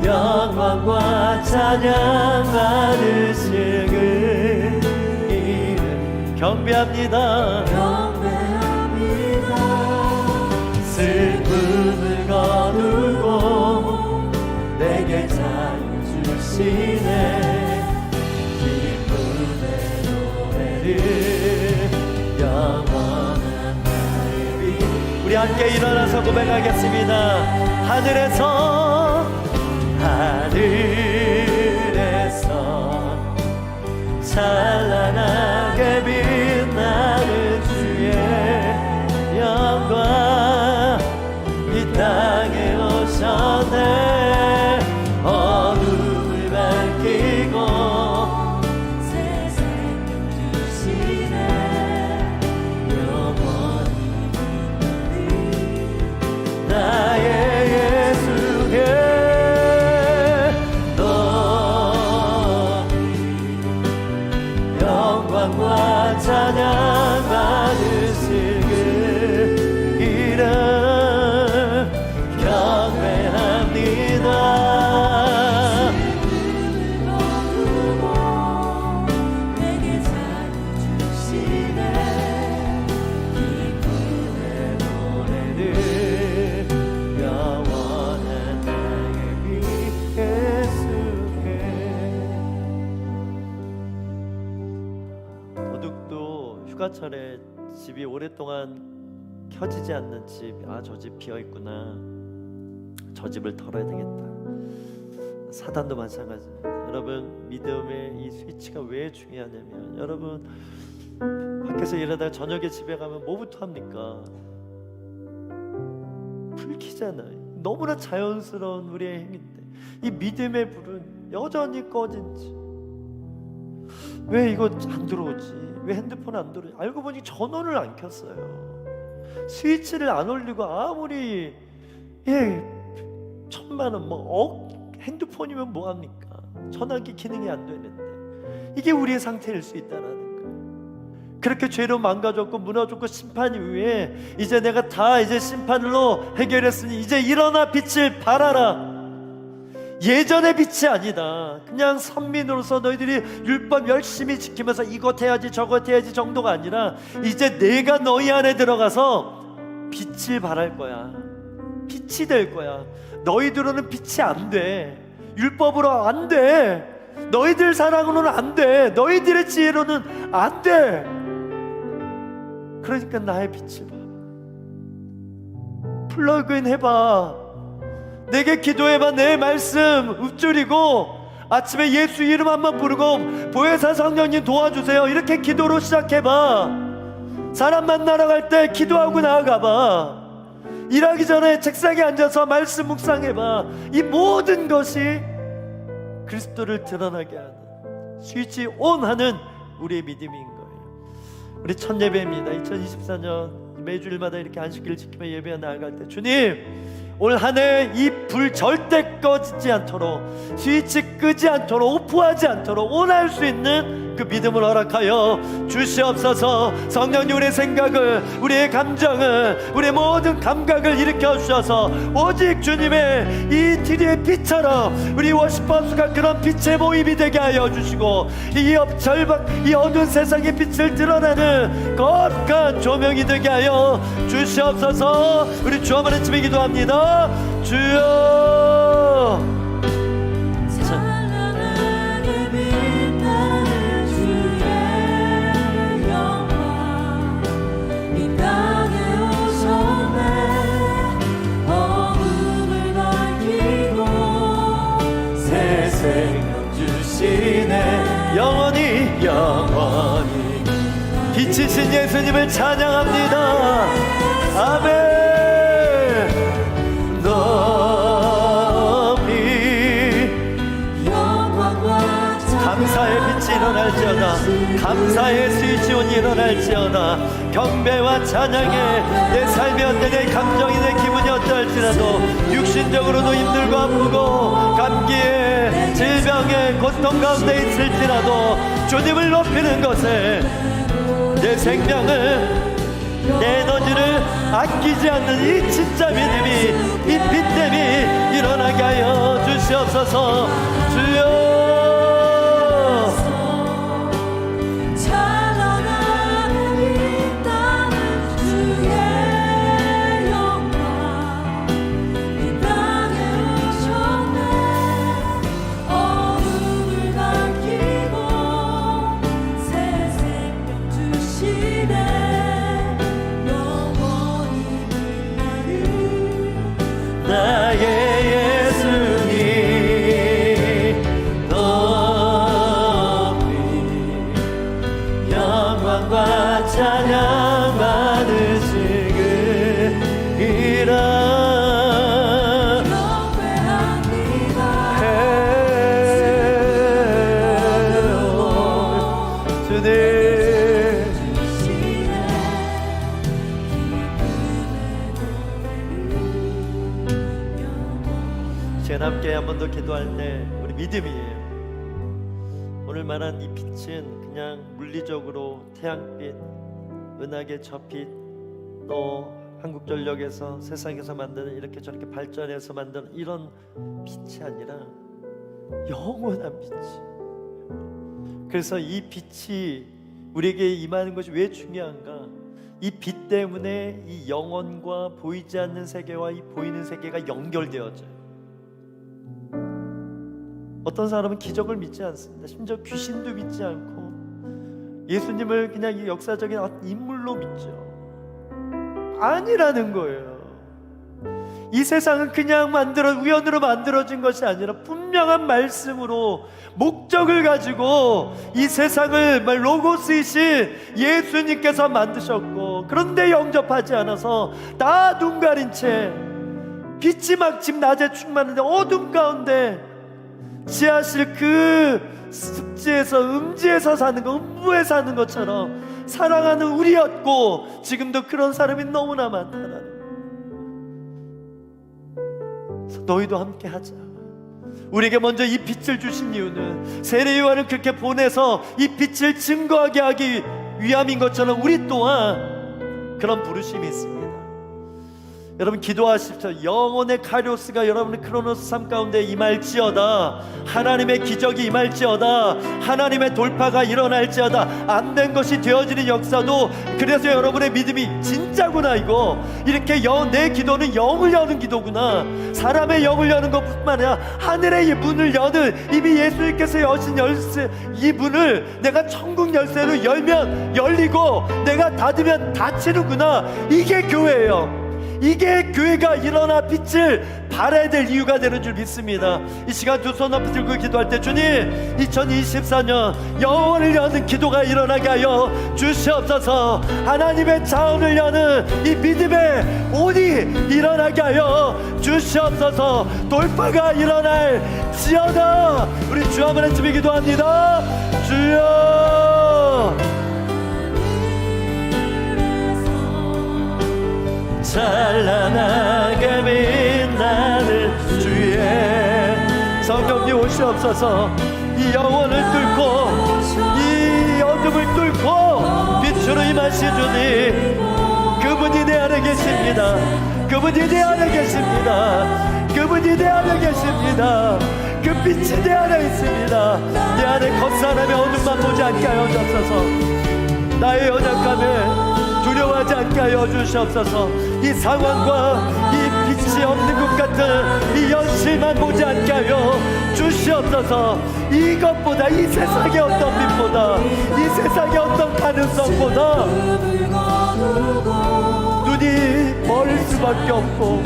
영광과 찬양 받으실 그 이름 경배합니다. 슬픔을 거두고 내게 자유 주시네. 기쁨의 노래를 영원한 나의 빛. 우리 함께 일어나서 고백하겠습니다. 하늘에서 찬란하게 빛나는 주의 영광 이 땅에 오셨네. 어둠을 밝히고 새 생명 주시네. 영원히 나의 예수께 영광과 찬양 받으실 그 이름 경배합니다. 내게 자유 주시네. 기쁨의 노래를 영원한 나의 예수께. 도둑도 휴가철에 집이 오랫동안 켜지지 않는 집, 아, 저 집 비어있구나, 저 집을 털어야 되겠다. 사단도 마찬가지입니다. 여러분, 믿음의 이 스위치가 왜 중요하냐면, 여러분 밖에서 일하다가 저녁에 집에 가면 뭐부터 합니까? 불 켜잖아요. 너무나 자연스러운 우리의 행위인데 이 믿음의 불은 여전히 꺼진지. 왜 이거 안 들어오지? 왜 핸드폰 안 들어오지? 알고 보니 전원을 안 켰어요. 스위치를 안 올리고 아무리 천만원 핸드폰이면 뭐합니까? 전화기 기능이 안 되는데. 이게 우리의 상태일 수 있다는 거예요. 그렇게 죄로 망가졌고 무너졌고 심판 이후에 이제 내가 다 이제 심판으로 해결했으니 이제 일어나 빛을 발하라. 예전의 빛이 아니다. 그냥 선민으로서 너희들이 율법 열심히 지키면서 이것 해야지 저것 해야지 정도가 아니라 이제 내가 너희 안에 들어가서 빛을 발할 거야. 빛이 될 거야. 너희들로는 빛이 안 돼. 율법으로 안 돼. 너희들 사랑으로는 안 돼. 너희들의 지혜로는 안 돼. 그러니까 나의 빛을 봐. 플러그인 해봐. 내게 기도해봐. 내 말씀 읊조리고 아침에 예수 이름 한번 부르고 보혜사 성령님 도와주세요 이렇게 기도로 시작해봐. 사람 만나러 갈 때 기도하고 나아가봐. 일하기 전에 책상에 앉아서 말씀 묵상해봐. 이 모든 것이 그리스도를 드러나게 하는 스위치 온 하는 우리의 믿음인 거예요. 우리 첫 예배입니다. 2024년 매주일마다 이렇게 안식일을 지키며 예배에 나아갈 때 주님 올 한 해 이 불 절대 꺼지지 않도록 스위치 끄지 않도록 오프하지 않도록 온할 수 있는 그 믿음을 허락하여 주시옵소서. 성령님 우리의 생각을 우리의 감정을 우리의 모든 감각을 일으켜 주셔서 오직 주님의 이 TV의 빛처럼 우리 워시퍼스가 그런 빛의 모임이 되게 하여 주시고 이 어두운 세상의 빛을 드러내는 거룩한 조명이 되게 하여 주시옵소서. 우리 주 한번 외치며 기도합니다. 주여 찬란하게 빛나는 주의 영광 이 땅에 오셨네. 어둠을 밝히고 새 생명 주시네. 영원히 빛이신 예수님을 찬양합니다. 아멘. 감사의 빛이 일어날지어다. 감사의 스위치온이 일어날지어다. 경배와 찬양에 내 삶이 어때 내 감정이 내 기분이 어떨지라도 육신적으로도 힘들고 아프고 감기에 질병에 고통 가운데 있을지라도 주님을 높이는 것에 내 생명을 내 에너지를 아끼지 않는 이 진짜 믿음이 이 빛됨이 일어나게 하여 주시옵소서. 주여 번 더 기도할 때 우리 믿음이에요. 오늘 말한 이 빛은 그냥 물리적으로 태양빛, 은하계 저빛, 또 한국전력에서 세상에서 만드는 이렇게 저렇게 발전해서 만드는 이런 빛이 아니라 영원한 빛이. 그래서 이 빛이 우리에게 임하는 것이 왜 중요한가? 이 빛 때문에 이 영혼과 보이지 않는 세계와 이 보이는 세계가 연결되어져요. 어떤 사람은 기적을 믿지 않습니다. 심지어 귀신도 믿지 않고 예수님을 그냥 이 역사적인 인물로 믿죠. 아니라는 거예요. 이 세상은 그냥 우연으로 만들어진 것이 아니라 분명한 말씀으로 목적을 가지고 이 세상을 로고스이신 예수님께서 만드셨고, 그런데 영접하지 않아서 다 눈 가린 채 빛이 막 집 낮에 충만한데 어둠 가운데 지하실 그 습지에서 음지에서 사는 거, 음부에 사는 것처럼 사랑하는 우리였고, 지금도 그런 사람이 너무나 많다라는 거예요. 너희도 함께 하자. 우리에게 먼저 이 빛을 주신 이유는 세례 요한을 그렇게 보내서 이 빛을 증거하게 하기 위함인 것처럼 우리 또한 그런 부르심이 있습니다. 여러분 기도하십시오. 영혼의 카리오스가 여러분의 크로노스 삶 가운데 임할지어다. 하나님의 기적이 임할지어다. 하나님의 돌파가 일어날지어다. 안 된 것이 되어지는 역사도, 그래서 여러분의 믿음이 진짜구나, 이거 이렇게 내 기도는 영을 여는 기도구나. 사람의 영을 여는 것뿐만 아니라 하늘의 문을 여는, 이미 예수님께서 여신 열쇠, 이 문을 내가 천국 열쇠로 열면 열리고 내가 닫으면 닫히는구나. 이게 교회예요. 이게 교회가 일어나 빛을 발해야 될 이유가 되는 줄 믿습니다. 이 시간 두 손 앞에 들고 기도할 때, 주님 2024년 영혼을 여는 기도가 일어나게 하여 주시옵소서. 하나님의 자원을 여는 이 믿음의 온이 일어나게 하여 주시옵소서. 돌파가 일어날지어다. 우리 주 한번 외치며 기도합니다. 주여, 찬란하게 빛나는 주의 성령님 오시옵소서. 이 영혼을 뚫고 이 어둠을 뚫고 빛으로 임하신 주님, 그분이 내 안에 계십니다. 그분이 내 안에 계십니다. 그분이 내 안에 계십니다. 그 빛이 내 안에 있습니다. 내 안에 겉사람의 어둠만 보지 않게 하여 주옵소서. 나의 연약함을 두려워하지 않게 하여 주시옵소서. 이 상황과 이 빛이 없는 것 같은 이 현실만 보지 않게 하여 주시옵소서. 이것보다, 이 세상의 어떤 빛보다, 이 세상의 어떤 가능성보다 눈이 멀 수밖에 없고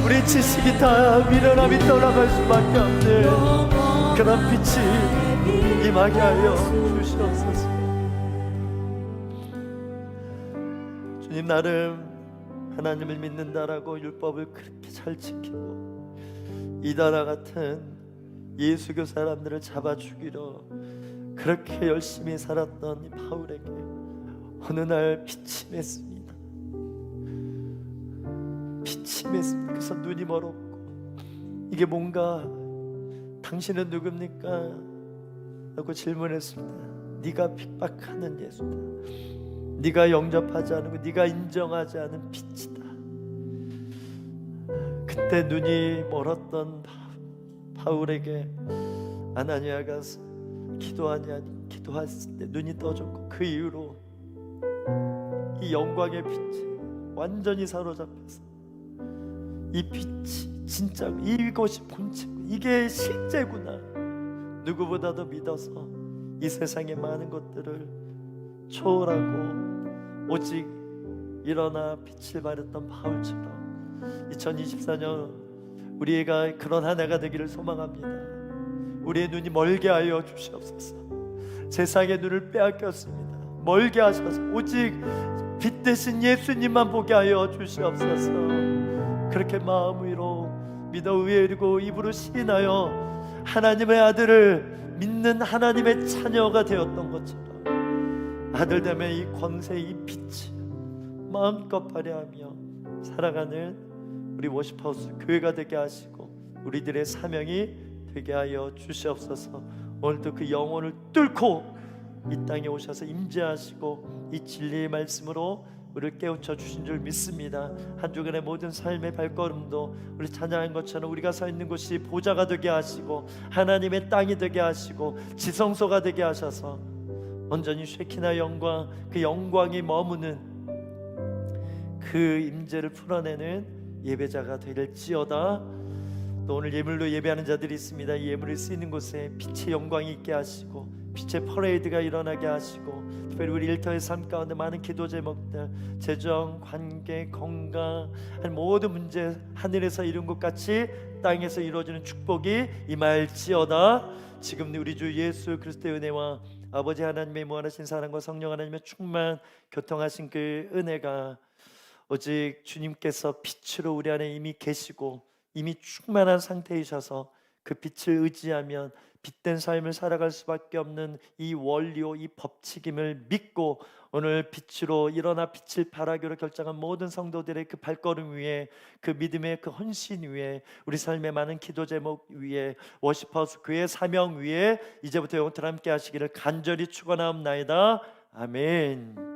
우리 지식이 다 미련함이 떠나갈 수밖에 없는 그런 빛이 임하게 하여 주시옵소서. 주님, 나름 하나님을 믿는다라고 율법을 그렇게 잘 지키고 이다라 같은 예수교 사람들을 잡아 죽이러 그렇게 열심히 살았던 이 바울에게 어느 날 빛이 맺습니다. 빛이 맺습니다. 그래서 눈이 멀었고, 이게 뭔가, 당신은 누굽니까? 라고 질문했습니다. 네가 핍박하는 예수다. 네가 영접하지 않고 네가 인정하지 않은 빛이다. 그때 눈이 멀었던 바울에게 아나니아가 기도했을 때 눈이 떠졌고, 그 이후로 이 영광의 빛이 완전히 사로잡혀서 이 빛이 진짜고 이것이 본체고 이게 실제구나, 누구보다도 믿어서 이 세상의 많은 것들을 초월하고 오직 일어나 빛을 발했던 바울처럼 2024년 우리가 그런 한 해가 되기를 소망합니다. 우리의 눈이 멀게 하여 주시옵소서. 세상의 눈을 빼앗겼습니다. 멀게 하셔서 오직 빛 대신 예수님만 보게 하여 주시옵소서. 그렇게 마음 위로 믿어 의뢰하고 입으로 시인하여 하나님의 아들을 믿는 하나님의 자녀가 되었던 것처럼 아들됨의 이 권세, 이 빛을 마음껏 발휘하며 살아가는 우리 워십하우스 교회가 되게 하시고 우리들의 사명이 되게 하여 주시옵소서. 오늘도 그 영혼을 뚫고 이 땅에 오셔서 임재하시고 이 진리의 말씀으로 우리를 깨우쳐 주신 줄 믿습니다. 한 주간의 모든 삶의 발걸음도 우리 찬양한 것처럼 우리가 서 있는 곳이 보좌가 되게 하시고 하나님의 땅이 되게 하시고 지성소가 되게 하셔서 온전히 쉐키나 영광, 그 영광이 머무는 그 임재를 풀어내는 예배자가 되릴지어다. 또 오늘 예물로 예배하는 자들이 있습니다. 이 예물을 쓰이는 곳에 빛의 영광이 있게 하시고 빛의 퍼레이드가 일어나게 하시고, 특별히 우리 일터의 삶 가운데 많은 기도 제목들, 재정, 관계, 건강, 모든 문제 하늘에서 이룬 것 같이 땅에서 이루어지는 축복이 임할지어다. 지금 우리 주 예수 그리스도의 은혜와 아버지 하나님의 무한하신 사랑과 성령 하나님의 충만 교통하신 그 은혜가 오직 주님께서 빛으로 우리 안에 이미 계시고 이미 충만한 상태이셔서 그 빛을 의지하면 빛된 삶을 살아갈 수밖에 없는 이 원리요, 이 법칙임을 믿고 오늘 빛으로 일어나 빛을 발하기로 결정한 모든 성도들의 그 발걸음 위에, 그 믿음의 그 헌신 위에, 우리 삶의 많은 기도 제목 위에, 워십하우스 교회 사명 위에 이제부터 영원토록 함께 하시기를 간절히 축원하옵나이다. 아멘.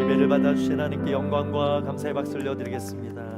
예배를 받아주신 하나님께 영광과 감사의 박수를 올려드리겠습니다.